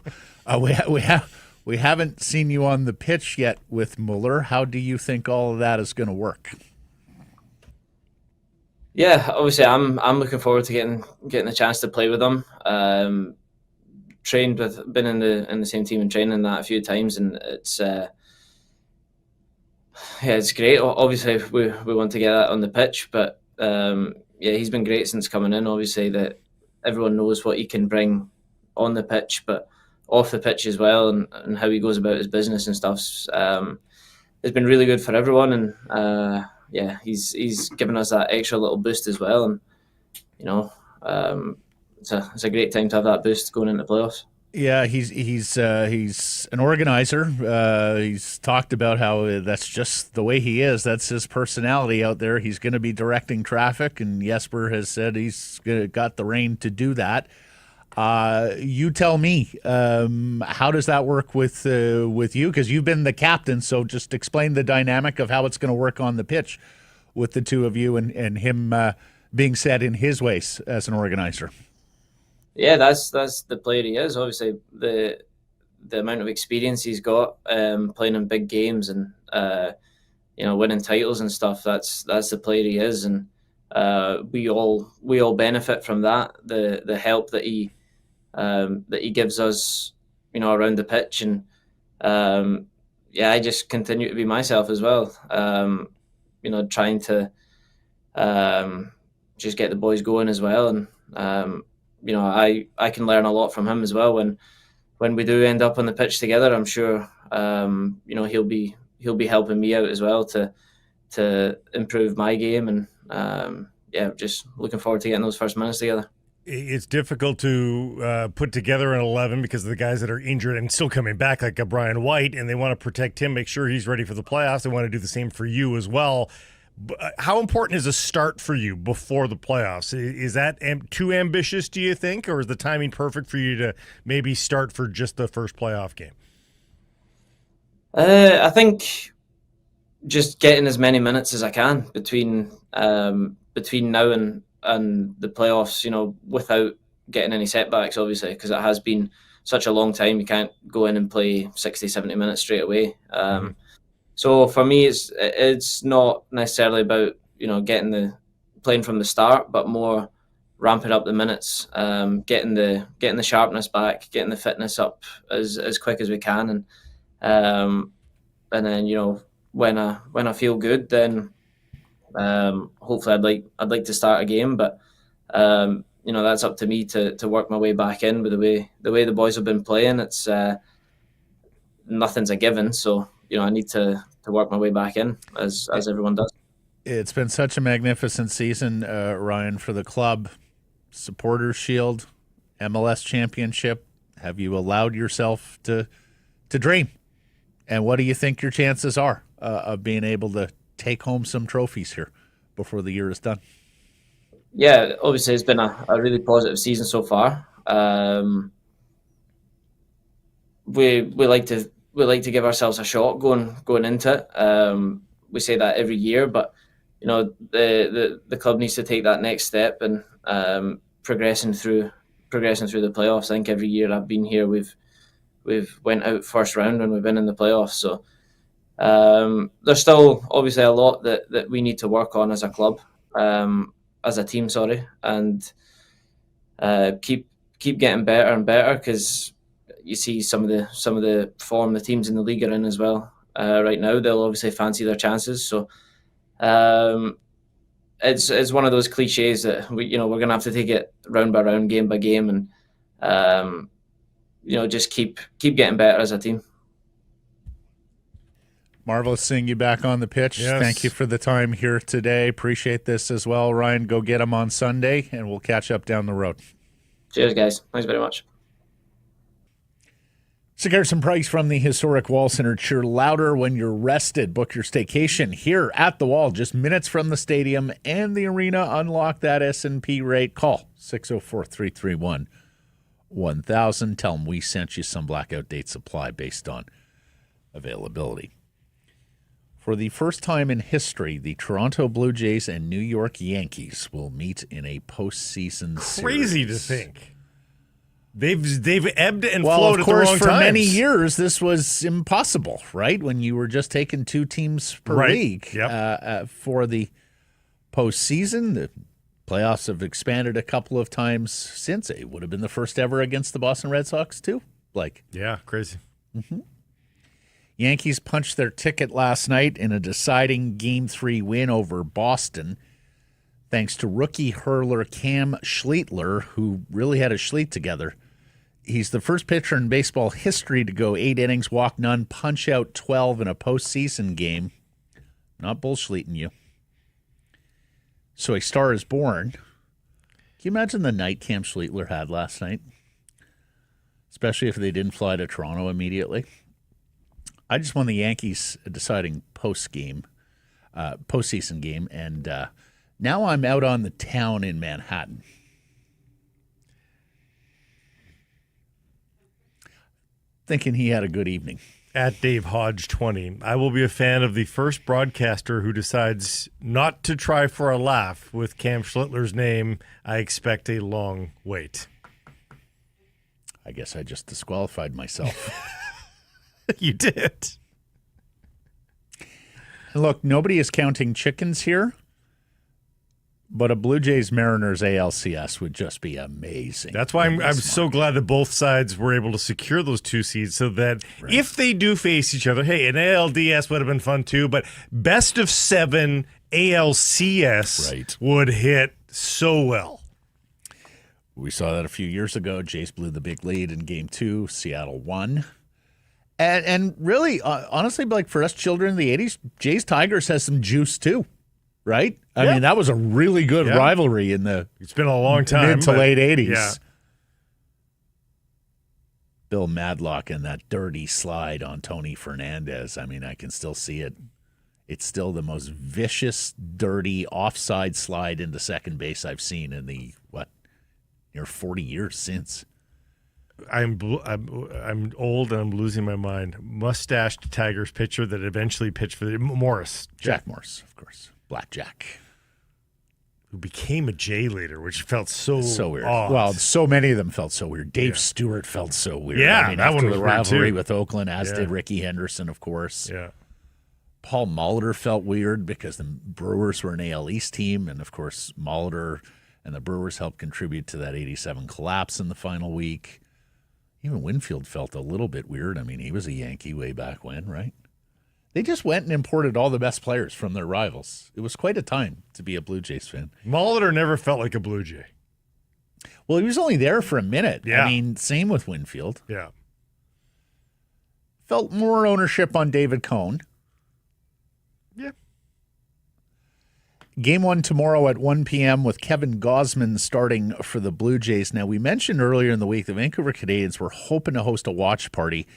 Speaker 1: We haven't seen you on the pitch yet with Müller. How do you think all of that is going to work?
Speaker 8: Yeah, obviously, I'm looking forward to getting the chance to play with him. Been in the same team and training that a few times, and it's great. Obviously, we want to get that on the pitch, but he's been great since coming in. Obviously, that everyone knows what he can bring on the pitch, but off the pitch as well, and how he goes about his business and stuff. It's been really good for everyone, and he's given us that extra little boost as well, and it's a great time to have that boost going into playoffs.
Speaker 1: Yeah, he's an organizer. He's talked about how that's just the way he is. That's his personality out there. He's going to be directing traffic, and Jesper has said he's got the rein to do that. You tell me, how does that work with you? Because you've been the captain, so just explain the dynamic of how it's going to work on the pitch with the two of you and him being set in his ways as an organizer.
Speaker 8: Yeah, that's the player he is. Obviously, the amount of experience he's got playing in big games and winning titles and stuff. That's the player he is, and we all benefit from that. The help that he gives us, around the pitch, and I just continue to be myself as well. Trying to just get the boys going as well, and I can learn a lot from him as well. When we do end up on the pitch together, I'm sure he'll be helping me out as well to improve my game, and just looking forward to getting those first minutes together.
Speaker 2: It's difficult to put together an 11 because of the guys that are injured and still coming back, like a Brian White, and they want to protect him, make sure he's ready for the playoffs. They want to do the same for you as well. How important is a start for you before the playoffs? Is that too ambitious, do you think, or is the timing perfect for you to maybe start for just the first playoff game?
Speaker 8: I think just getting as many minutes as I can between now and the playoffs, without getting any setbacks, obviously, because it has been such a long time. You can't go in and play 60, 70 minutes straight away. So for me, it's not necessarily about playing from the start, but more ramping up the minutes, getting the sharpness back, getting the fitness up as quick as we can, and then when I feel good, then hopefully I'd like to start a game, but that's up to me to work my way back in with the way the boys have been playing. It's nothing's a given, so I need to work my way back in as everyone does.
Speaker 1: It's been such a magnificent season, Ryan, for the club. Supporters Shield, MLS Championship. Have you allowed yourself to dream? And what do you think your chances are of being able to take home some trophies here before the year is done?
Speaker 8: Yeah, obviously it's been a really positive season so far. We like to give ourselves a shot going into it. We say that every year, but the club needs to take that next step and progressing through the playoffs. I think every year I've been here, we've went out first round and we've been in the playoffs. So there's still obviously a lot that we need to work on as a club, as a team, and keep getting better and better, because you see some of the form the teams in the league are in as well right now. They'll obviously fancy their chances. So it's one of those cliches that we're going to have to take it round by round, game by game, and just keep getting better as a team.
Speaker 1: Marvelous seeing you back on the pitch.
Speaker 2: Yes.
Speaker 1: Thank you for the time here today. Appreciate this as well, Ryan. Go get them on Sunday, and we'll catch up down the road.
Speaker 8: Cheers, guys. Thanks very much.
Speaker 1: Cigars and Price from the historic Wall Center. Cheer louder when you're rested. Book your staycation here at the Wall, just minutes from the stadium and the arena. Unlock that S&P rate. Call 604-331-1000. Tell them we sent you. Some blackout date supply based on availability. For the first time in history, the Toronto Blue Jays and New York Yankees will meet in a postseason
Speaker 2: Crazy
Speaker 1: series.
Speaker 2: to think. They've ebbed and
Speaker 1: Well,
Speaker 2: flowed
Speaker 1: of
Speaker 2: at the
Speaker 1: course,
Speaker 2: wrong
Speaker 1: for
Speaker 2: times.
Speaker 1: many years, this was impossible, right? When you were just taking two teams per league.
Speaker 2: Yep.
Speaker 1: For the postseason, the playoffs have expanded a couple of times since. It would have been the first ever against the Boston Red Sox, too.
Speaker 2: Yeah, crazy.
Speaker 1: Mm-hmm. Yankees punched their ticket last night in a deciding Game 3 win over Boston, thanks to rookie hurler Cam Schlittler, who really had his Schlitt together. He's the first pitcher in baseball history to go 8 innings, walk none, punch out 12 in a postseason game. Not bullshitting you. So a star is born. Can you imagine the night Cam Schlittler had last night? Especially if they didn't fly to Toronto immediately. I just won the Yankees a deciding postseason game, and now I'm out on the town in Manhattan. Thinking he had a good evening.
Speaker 2: At Dave Hodge 20, I will be a fan of the first broadcaster who decides not to try for a laugh with Cam Schlittler's name. I expect a long wait.
Speaker 1: I guess I just disqualified myself.
Speaker 2: You did.
Speaker 1: And look, nobody is counting chickens here, but a Blue Jays Mariners ALCS would just be amazing.
Speaker 2: That's why I'm so glad that both sides were able to secure those 2 seeds, so that if they do face each other, hey, an ALDS would have been fun too, but best of 7 ALCS would hit so well.
Speaker 1: We saw that a few years ago. Jays blew the big lead in Game 2. Seattle won. And really, honestly, for us children in the 80s, Jays Tigers has some juice too, right? I mean, that was a really good rivalry in the
Speaker 2: It's been a long time,
Speaker 1: mid to late 80s.
Speaker 2: Yeah.
Speaker 1: Bill Madlock and that dirty slide on Tony Fernandez. I mean, I can still see it. It's still the most vicious, dirty offside slide into second base I've seen in the, near 40 years since.
Speaker 2: I'm old and I'm losing my mind. Mustached Tigers pitcher that eventually pitched for the Morris.
Speaker 1: Jack Morris, of course. Black Jack.
Speaker 2: Who became a Jay later, which felt so
Speaker 1: weird.
Speaker 2: odd.
Speaker 1: Well, so many of them felt so weird. Dave Stewart felt so weird.
Speaker 2: Yeah,
Speaker 1: I mean,
Speaker 2: that
Speaker 1: after
Speaker 2: one was
Speaker 1: the
Speaker 2: weird,
Speaker 1: rivalry
Speaker 2: too.
Speaker 1: with Oakland, as did Ricky Henderson, of course.
Speaker 2: Yeah.
Speaker 1: Paul Molitor felt weird because the Brewers were an AL East team, and of course, Molitor and the Brewers helped contribute to that 87 collapse in the final week. Even Winfield felt a little bit weird. I mean, he was a Yankee way back when, right? They just went and imported all the best players from their rivals. It was quite a time to be a Blue Jays fan.
Speaker 2: Molitor never felt like a Blue Jay.
Speaker 1: Well, he was only there for a minute.
Speaker 2: Yeah.
Speaker 1: I mean, same with Winfield.
Speaker 2: Yeah.
Speaker 1: Felt more ownership on David Cohn.
Speaker 2: Yeah.
Speaker 1: Game 1 tomorrow at 1 p.m. with Kevin Gausman starting for the Blue Jays. Now, we mentioned earlier in the week the Vancouver Canadians were hoping to host a watch party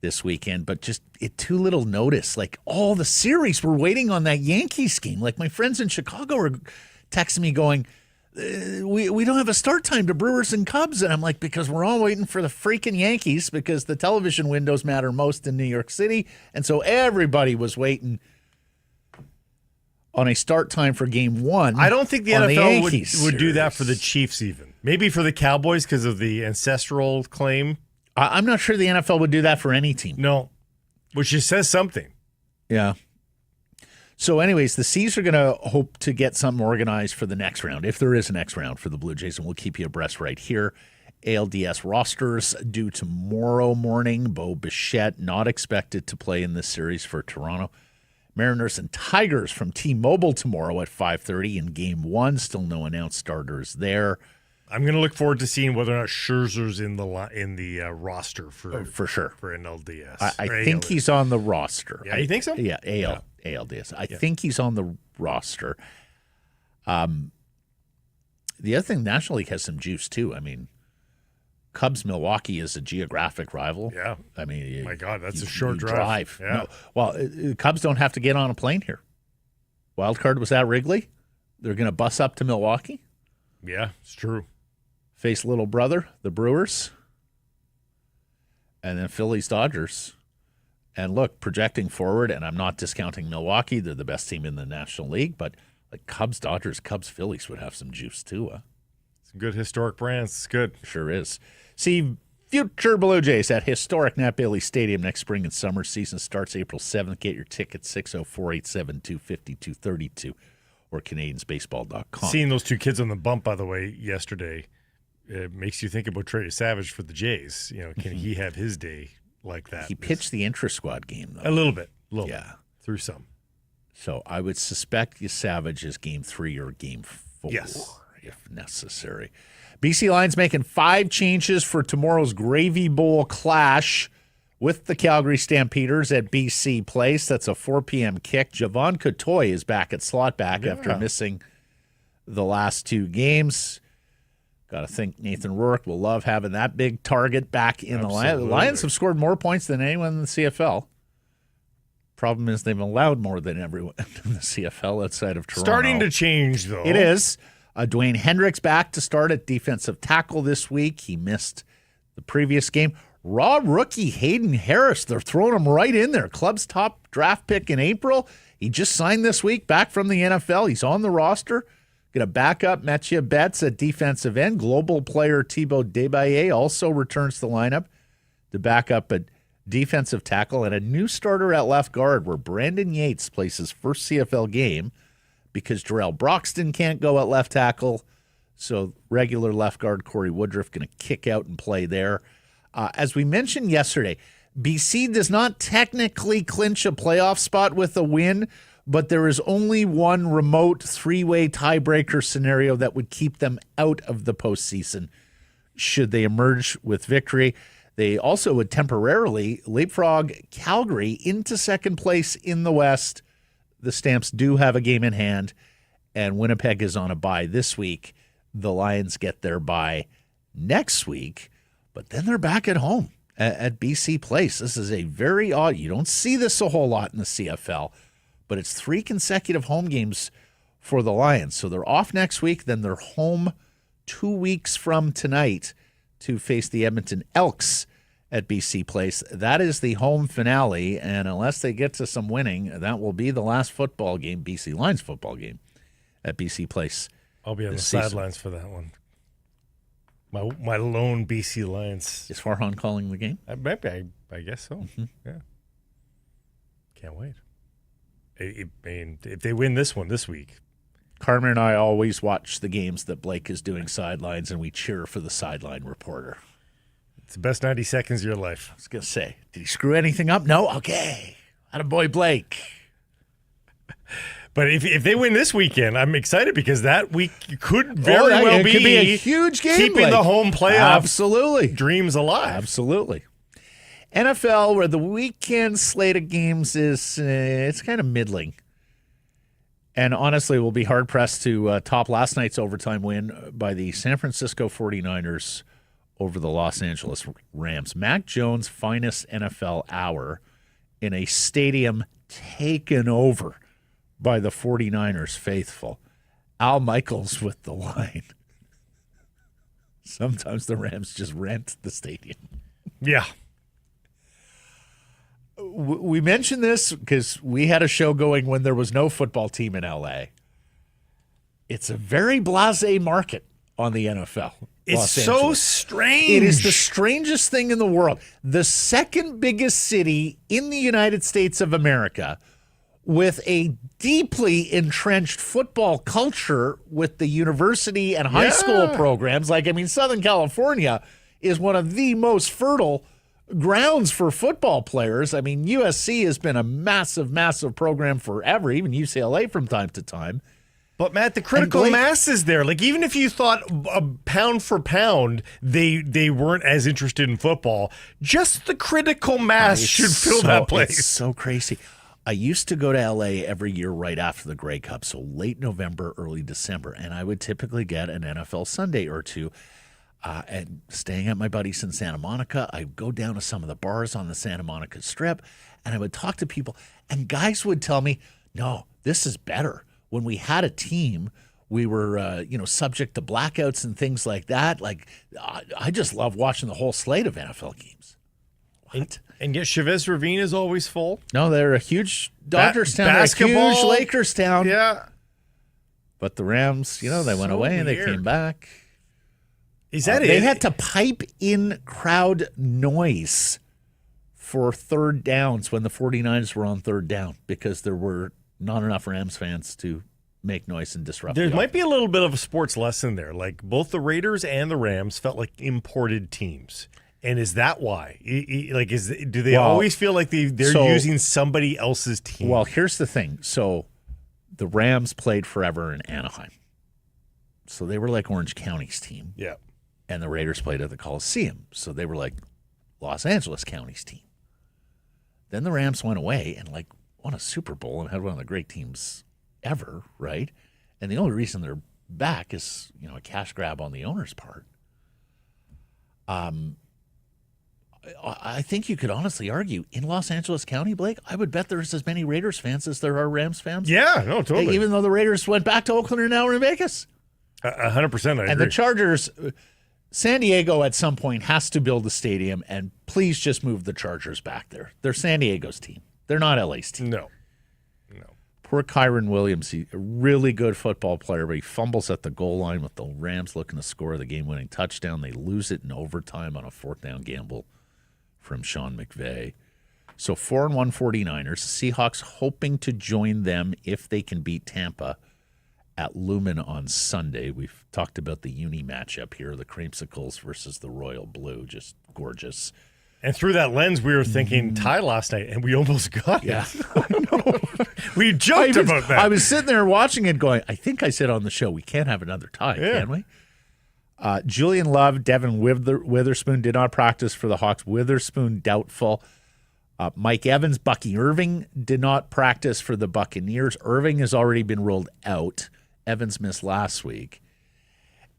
Speaker 1: this weekend, but just too little notice. Like, all the series were waiting on that Yankees game. Like, my friends in Chicago were texting me going, we don't have a start time to Brewers and Cubs. And I'm like, because we're all waiting for the freaking Yankees, because the television windows matter most in New York City. And so everybody was waiting on a start time for game 1.
Speaker 2: I don't think the NFL would do that for the Chiefs even. Maybe for the Cowboys because of the ancestral claim.
Speaker 1: I'm not sure the NFL would do that for any team.
Speaker 2: No, which just says something.
Speaker 1: Yeah. So anyways, the C's are going to hope to get something organized for the next round, if there is a next round for the Blue Jays, and we'll keep you abreast right here. ALDS rosters due tomorrow morning. Bo Bichette not expected to play in this series for Toronto. Mariners and Tigers from T-Mobile tomorrow at 5:30 in Game 1. Still no announced starters there.
Speaker 2: I'm going to look forward to seeing whether or not Scherzer's in the roster
Speaker 1: for sure
Speaker 2: for NLDS.
Speaker 1: I think he's on the roster.
Speaker 2: Yeah, you think so?
Speaker 1: Yeah, ALDS. I think he's on the roster. The other thing, National League has some juice too. I mean, Cubs Milwaukee is a geographic rival.
Speaker 2: Yeah.
Speaker 1: I mean,
Speaker 2: my God, that's a short drive. Yeah.
Speaker 1: No, well, Cubs don't have to get on a plane here. Wild card was at Wrigley. They're going to bus up to Milwaukee.
Speaker 2: Yeah, it's true.
Speaker 1: Face little brother, the Brewers. And then Phillies, Dodgers. And look, projecting forward, and I'm not discounting Milwaukee. They're the best team in the National League, but like Cubs, Dodgers, Cubs, Phillies would have some juice too.
Speaker 2: Some good historic brands. It's good.
Speaker 1: Sure is. See future Blue Jays at historic Nat Bailey Stadium next spring and summer. Season starts April 7th. Get your tickets 604-872-5232 or CanadiansBaseball.com.
Speaker 2: Seeing those two kids on the bump, by the way, yesterday, it makes you think about Trader Savage for the Jays. You know, can he have his day like that?
Speaker 1: He pitched the intra-squad game, though.
Speaker 2: A little bit.
Speaker 1: Yeah.
Speaker 2: Through some.
Speaker 1: So I would suspect Savage is game 3 or game 4.
Speaker 2: Yes.
Speaker 1: If necessary. BC Lions making 5 changes for tomorrow's Gravy Bowl clash with the Calgary Stampeders at BC Place. That's a 4 p.m. kick. Javon Cotoy is back at slot back after missing the last 2 games. Got to think Nathan Rourke will love having that big target back in the Lions. The Lions have scored more points than anyone in the CFL. Problem is they've allowed more than everyone in the CFL outside of Toronto.
Speaker 2: Starting to change, though.
Speaker 1: It is. Dwayne Hendricks back to start at defensive tackle this week. He missed the previous game. Raw rookie Hayden Harris, they're throwing him right in there. Club's top draft pick in April. He just signed this week back from the NFL. He's on the roster. Going to back up Mathieu Betts at defensive end. Global player Thibaut Debaye also returns to the lineup to back up at defensive tackle, and a new starter at left guard where Brandon Yates plays his first CFL game because Jarrell Broxton can't go at left tackle. So regular left guard Corey Woodruff going to kick out and play there. As we mentioned yesterday, BC does not technically clinch a playoff spot with a win, but there is only one remote 3-way tiebreaker scenario that would keep them out of the postseason should they emerge with victory. They also would temporarily leapfrog Calgary into second place in the West. The Stamps do have a game in hand, and Winnipeg is on a bye this week. The Lions get their bye next week, but then they're back at home at BC Place. This is a very odd. You don't see this a whole lot in the CFL, but it's 3 consecutive home games for the Lions. So they're off next week, then they're home 2 weeks from tonight to face the Edmonton Elks at BC Place. That is the home finale, and unless they get to some winning, that will be the last football game, BC Lions football game, at BC Place.
Speaker 2: I'll be on the sidelines for that one. My lone BC Lions.
Speaker 1: Is Farhan calling the game?
Speaker 2: I guess so. Mm-hmm. Yeah. Can't wait. If they win this one this week.
Speaker 1: Carmen and I always watch the games that Blake is doing sidelines, and we cheer for the sideline reporter.
Speaker 2: It's the best 90 seconds of your life.
Speaker 1: I was going to say, did he screw anything up? No? Okay. Attaboy Blake.
Speaker 2: But if they win this weekend, I'm excited because that week could very well
Speaker 1: be a huge game.
Speaker 2: Keeping the home playoff dreams alive.
Speaker 1: Absolutely. NFL, where the weekend slate of games is it's kind of middling. And honestly, we'll be hard-pressed to top last night's overtime win by the San Francisco 49ers over the Los Angeles Rams. Mac Jones' finest NFL hour in a stadium taken over by the 49ers faithful. Al Michaels with the line. Sometimes the Rams just rent the stadium.
Speaker 2: Yeah.
Speaker 1: We mentioned this because we had a show going when there was no football team in LA. It's a very blasé market on the NFL.
Speaker 2: It's so strange.
Speaker 1: It is the strangest thing in the world. The second biggest city in the United States of America with a deeply entrenched football culture with the university and high school programs. Southern California is one of the most fertile grounds for football players. USC has been a massive, massive program forever, even UCLA from time to time.
Speaker 2: But, Matt, the critical mass is there. Even if you thought pound for pound they weren't as interested in football, just the critical mass should fill that place.
Speaker 1: It's so crazy. I used to go to LA every year right after the Grey Cup, so late November, early December, and I would typically get an NFL Sunday or two. And staying at my buddies in Santa Monica, I'd go down to some of the bars on the Santa Monica Strip, and I would talk to people, and guys would tell me, no, this is better. When we had a team, we were, subject to blackouts and things like that. I just love watching the whole slate of NFL games. What?
Speaker 2: And yet Chavez Ravine is always full.
Speaker 1: No, they're a huge Dodgers town. They're a huge Lakers town.
Speaker 2: Yeah.
Speaker 1: But the Rams, they went away and they came back.
Speaker 2: Is that it?
Speaker 1: They had to pipe in crowd noise for third downs when the 49ers were on third down because there were not enough Rams fans to make noise and disrupt.
Speaker 2: There might be a little bit of a sports lesson there. Both the Raiders and the Rams felt like imported teams. And is that why? Do they always feel like they're using somebody else's team?
Speaker 1: Well, here's the thing. So the Rams played forever in Anaheim. So they were like Orange County's team.
Speaker 2: Yeah.
Speaker 1: And the Raiders played at the Coliseum. So they were like Los Angeles County's team. Then the Rams went away and won a Super Bowl and had one of the great teams ever, right? And the only reason they're back is, a cash grab on the owner's part. I think you could honestly argue in Los Angeles County, Blake, I would bet there's as many Raiders fans as there are Rams fans.
Speaker 2: Yeah, no, totally.
Speaker 1: Even though the Raiders went back to Oakland and now are in Vegas.
Speaker 2: 100%. I agree.
Speaker 1: And the Chargers, San Diego at some point has to build a stadium, and please just move the Chargers back there. They're San Diego's team. They're not LA's team.
Speaker 2: No.
Speaker 1: Poor Kyron Williams, a really good football player, but he fumbles at the goal line with the Rams looking to score the game-winning touchdown. They lose it in overtime on a fourth down gamble from Sean McVay. So 4-1 49ers. Seahawks hoping to join them if they can beat Tampa at Lumen on Sunday. We've talked about the uni matchup here, the Creamsicles versus the Royal Blue. Just gorgeous.
Speaker 2: And through that lens, we were thinking tie last night, and we almost got it.
Speaker 1: Yeah.
Speaker 2: We joked about that.
Speaker 1: I was sitting there watching it going, I think I said on the show, we can't have another tie, can we? Julian Love, Devin Witherspoon did not practice for the Hawks. Witherspoon doubtful. Mike Evans, Bucky Irving did not practice for the Buccaneers. Irving has already been ruled out. Evans missed last week.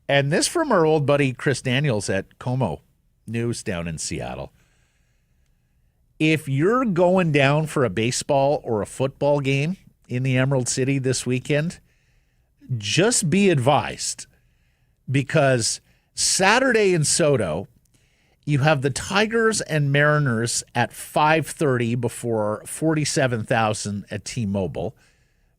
Speaker 1: And this from our old buddy Chris Daniels at Como News down in Seattle. If you're going down for a baseball or a football game in the Emerald City this weekend, just be advised, because Saturday in Soto, you have the Tigers and Mariners at 5:30 before 47,000 at T-Mobile.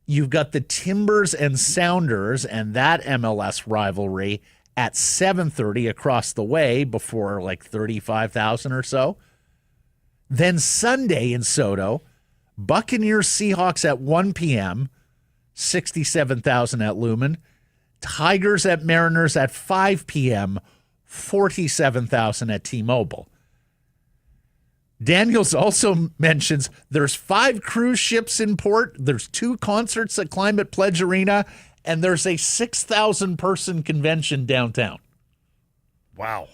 Speaker 1: You've got the Timbers and Sounders and that MLS rivalry at 7:30 across the way before 35,000 or so. Then Sunday in Soto, Buccaneers Seahawks at 1 p.m., 67,000 at Lumen. Tigers at Mariners at 5 p.m., 47,000 at T-Mobile. Daniels also mentions there's 5 cruise ships in port, there's 2 concerts at Climate Pledge Arena, and there's a 6,000-person convention downtown.
Speaker 2: Wow.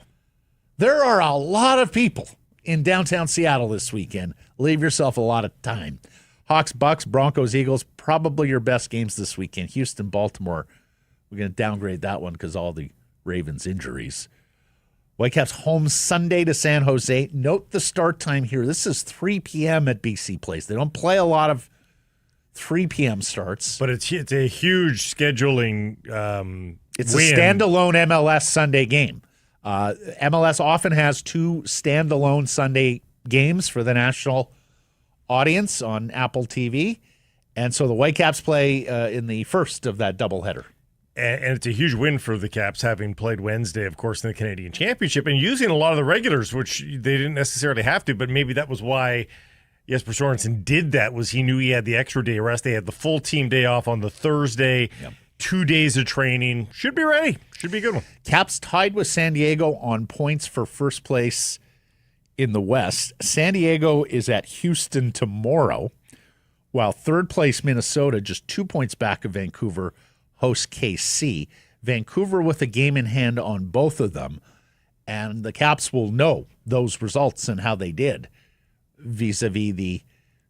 Speaker 1: There are a lot of people in downtown Seattle this weekend. Leave yourself a lot of time. Hawks, Bucks, Broncos, Eagles, probably your best games this weekend. Houston, Baltimore. We're going to downgrade that one because all the Ravens injuries. Whitecaps home Sunday to San Jose. Note the start time here. This is 3 p.m. at BC Place. They don't play a lot of 3 p.m. starts.
Speaker 2: But it's a huge scheduling
Speaker 1: It's
Speaker 2: win.
Speaker 1: a standalone MLS Sunday game. MLS often has 2 standalone Sunday games for the national audience on Apple TV. And so the Whitecaps play in the first of that doubleheader.
Speaker 2: And it's a huge win for the Caps, having played Wednesday, of course, in the Canadian Championship, and using a lot of the regulars, which they didn't necessarily have to, but maybe that was why Jesper Sorensen did that, was he knew he had the extra day of rest. They had the full team day off on the Thursday, 2 days of training. Should be ready. Should be a good one.
Speaker 1: Caps tied with San Diego on points for first place in the West. San Diego is at Houston tomorrow, while third place Minnesota, just 2 points back of Vancouver, hosts KC. Vancouver with a game in hand on both of them, and the Caps will know those results and how they did vis-a-vis the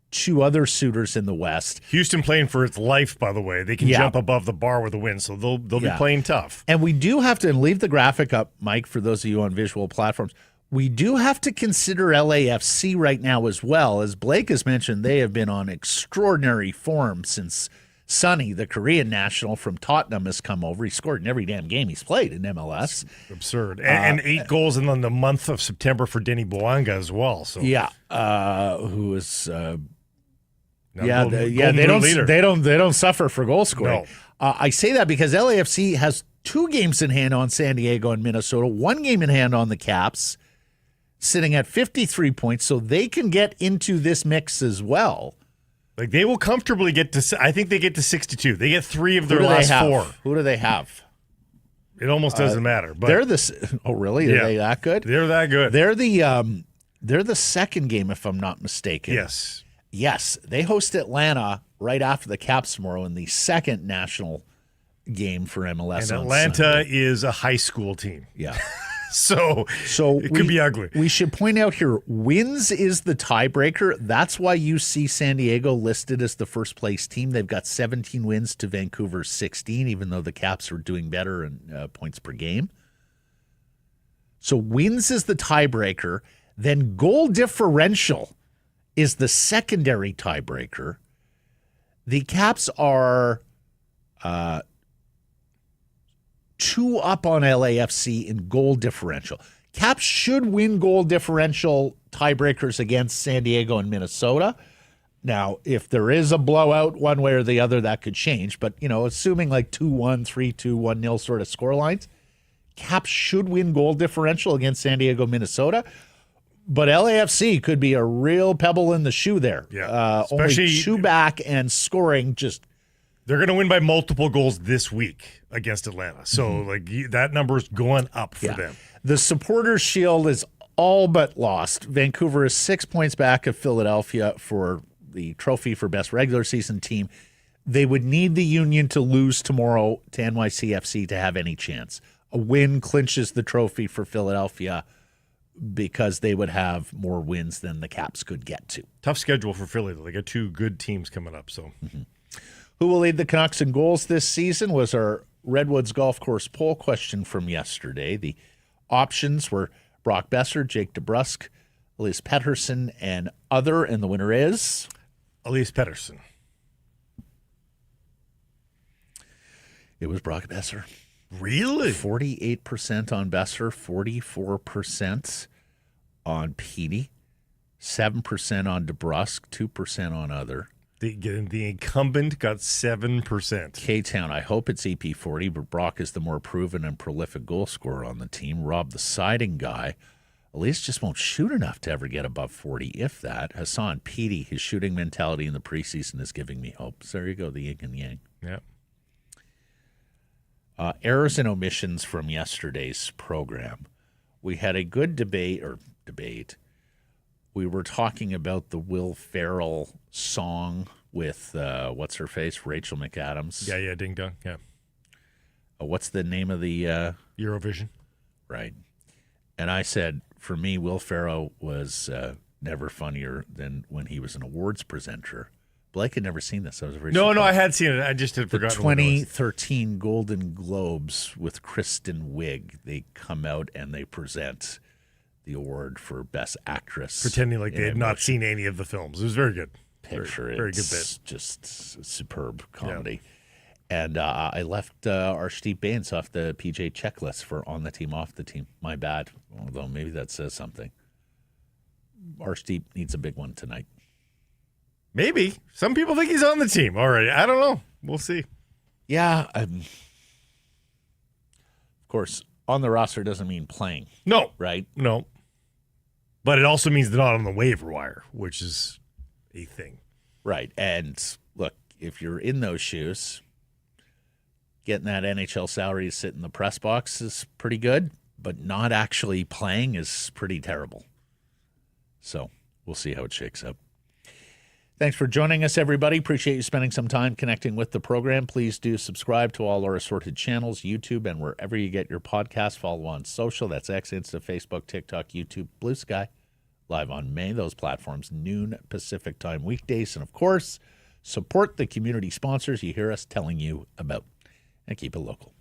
Speaker 1: 2 other suitors in the West.
Speaker 2: Houston playing for its life, by the way. They can jump above the bar with a win, so they'll be playing tough.
Speaker 1: And we do have to, and leave the graphic up, Mike, for those of you on visual platforms, we do have to consider LAFC right now as well. As Blake has mentioned, they have been on extraordinary form since Sonny, the Korean national from Tottenham, has come over. He scored in every damn game he's played in MLS.
Speaker 2: Absurd. And 8 goals in the month of September for Denny Boanga as well. So
Speaker 1: who is
Speaker 2: they
Speaker 1: don't suffer for goal scoring.
Speaker 2: No.
Speaker 1: I say that because LAFC has 2 games in hand on San Diego and Minnesota, 1 game in hand on the Caps, sitting at 53 points, so they can get into this mix as well.
Speaker 2: Like, they will comfortably get to, I think they get to 62. They get 3 of their last 4.
Speaker 1: Who do they have?
Speaker 2: It almost doesn't matter. But
Speaker 1: They're oh, really? Are they that good?
Speaker 2: They're that good.
Speaker 1: They're the second game, if I'm not mistaken. Yes. They host Atlanta right after the Caps tomorrow in the second national game for MLS.
Speaker 2: And Atlanta is a high school team.
Speaker 1: Yeah.
Speaker 2: So it could be ugly.
Speaker 1: We should point out here, wins is the tiebreaker. That's why you see San Diego listed as the first place team. They've got 17 wins to Vancouver's 16, even though the Caps are doing better in points per game. So wins is the tiebreaker. Then goal differential is the secondary tiebreaker. The Caps are 2 up on LAFC in goal differential. Caps should win goal differential tiebreakers against San Diego and Minnesota. Now, if there is a blowout one way or the other, that could change. But, assuming like 2-1, 3-2, 1-0 sort of score lines, Caps should win goal differential against San Diego, Minnesota. But LAFC could be a real pebble in the shoe there.
Speaker 2: Yeah.
Speaker 1: Only 2 back and scoring just...
Speaker 2: They're going to win by multiple goals this week against Atlanta. So, that number is going up for them.
Speaker 1: The Supporters' Shield is all but lost. Vancouver is 6 points back of Philadelphia for the trophy for best regular season team. They would need the Union to lose tomorrow to NYCFC to have any chance. A win clinches the trophy for Philadelphia because they would have more wins than the Caps could get to.
Speaker 2: Tough schedule for Philly, though. They got 2 good teams coming up. So.
Speaker 1: Who will lead the Canucks in goals this season was our Redwoods golf course poll question from yesterday. The options were Brock Besser, Jake DeBrusk, Elias Pettersson, and other, and the winner is...
Speaker 2: Elias Pettersson.
Speaker 1: It was Brock Besser.
Speaker 2: Really?
Speaker 1: 48% on Besser, 44% on Petey, 7% on DeBrusk, 2% on other.
Speaker 2: The incumbent got 7%.
Speaker 1: K-Town, I hope it's EP40, but Brock is the more proven and prolific goal scorer on the team. Rob, the siding guy, at least just won't shoot enough to ever get above 40, if that. Hassan Petey, his shooting mentality in the preseason is giving me hope. So there you go, the yin and yang.
Speaker 2: Yeah.
Speaker 1: Errors and omissions from yesterday's program. We had a good debate. We were talking about the Will Ferrell song with, what's her face, Rachel McAdams.
Speaker 2: Yeah, Ding Dong, yeah.
Speaker 1: What's the name of the...
Speaker 2: Eurovision.
Speaker 1: Right. And I said, for me, Will Ferrell was never funnier than when he was an awards presenter. Blake had never seen this. I was very
Speaker 2: No,
Speaker 1: surprised.
Speaker 2: I had seen it. I just had
Speaker 1: The
Speaker 2: forgotten. what it was.
Speaker 1: 2013 Golden Globes with Kristen Wiig. They come out and they present the award for Best Actress.
Speaker 2: Pretending like
Speaker 1: in
Speaker 2: they had
Speaker 1: a
Speaker 2: not
Speaker 1: motion
Speaker 2: seen any of the films. It was very good.
Speaker 1: picture.
Speaker 2: Very good
Speaker 1: It's
Speaker 2: bit.
Speaker 1: just superb comedy. And I left our Steve Baines off the PJ checklist for on the team, off the team. My bad. Although maybe that says something. Our Steve needs a big one tonight.
Speaker 2: Maybe. Some people think he's on the team already. I don't know. We'll see.
Speaker 1: Yeah. Of course, on the roster doesn't mean playing,
Speaker 2: No.
Speaker 1: right?
Speaker 2: No. But it also means they're not on the waiver wire, which is a thing.
Speaker 1: Right. And look, if you're in those shoes, getting that NHL salary to sit in the press box is pretty good, but not actually playing is pretty terrible. So we'll see how it shakes up. Thanks for joining us, everybody. Appreciate you spending some time connecting with the program. Please do subscribe to all our assorted channels, YouTube, and wherever you get your podcasts. Follow on social. That's X, Insta, Facebook, TikTok, YouTube, Blue Sky. Live on many of those platforms, noon Pacific time weekdays. And, of course, support the community sponsors you hear us telling you about. And keep it local.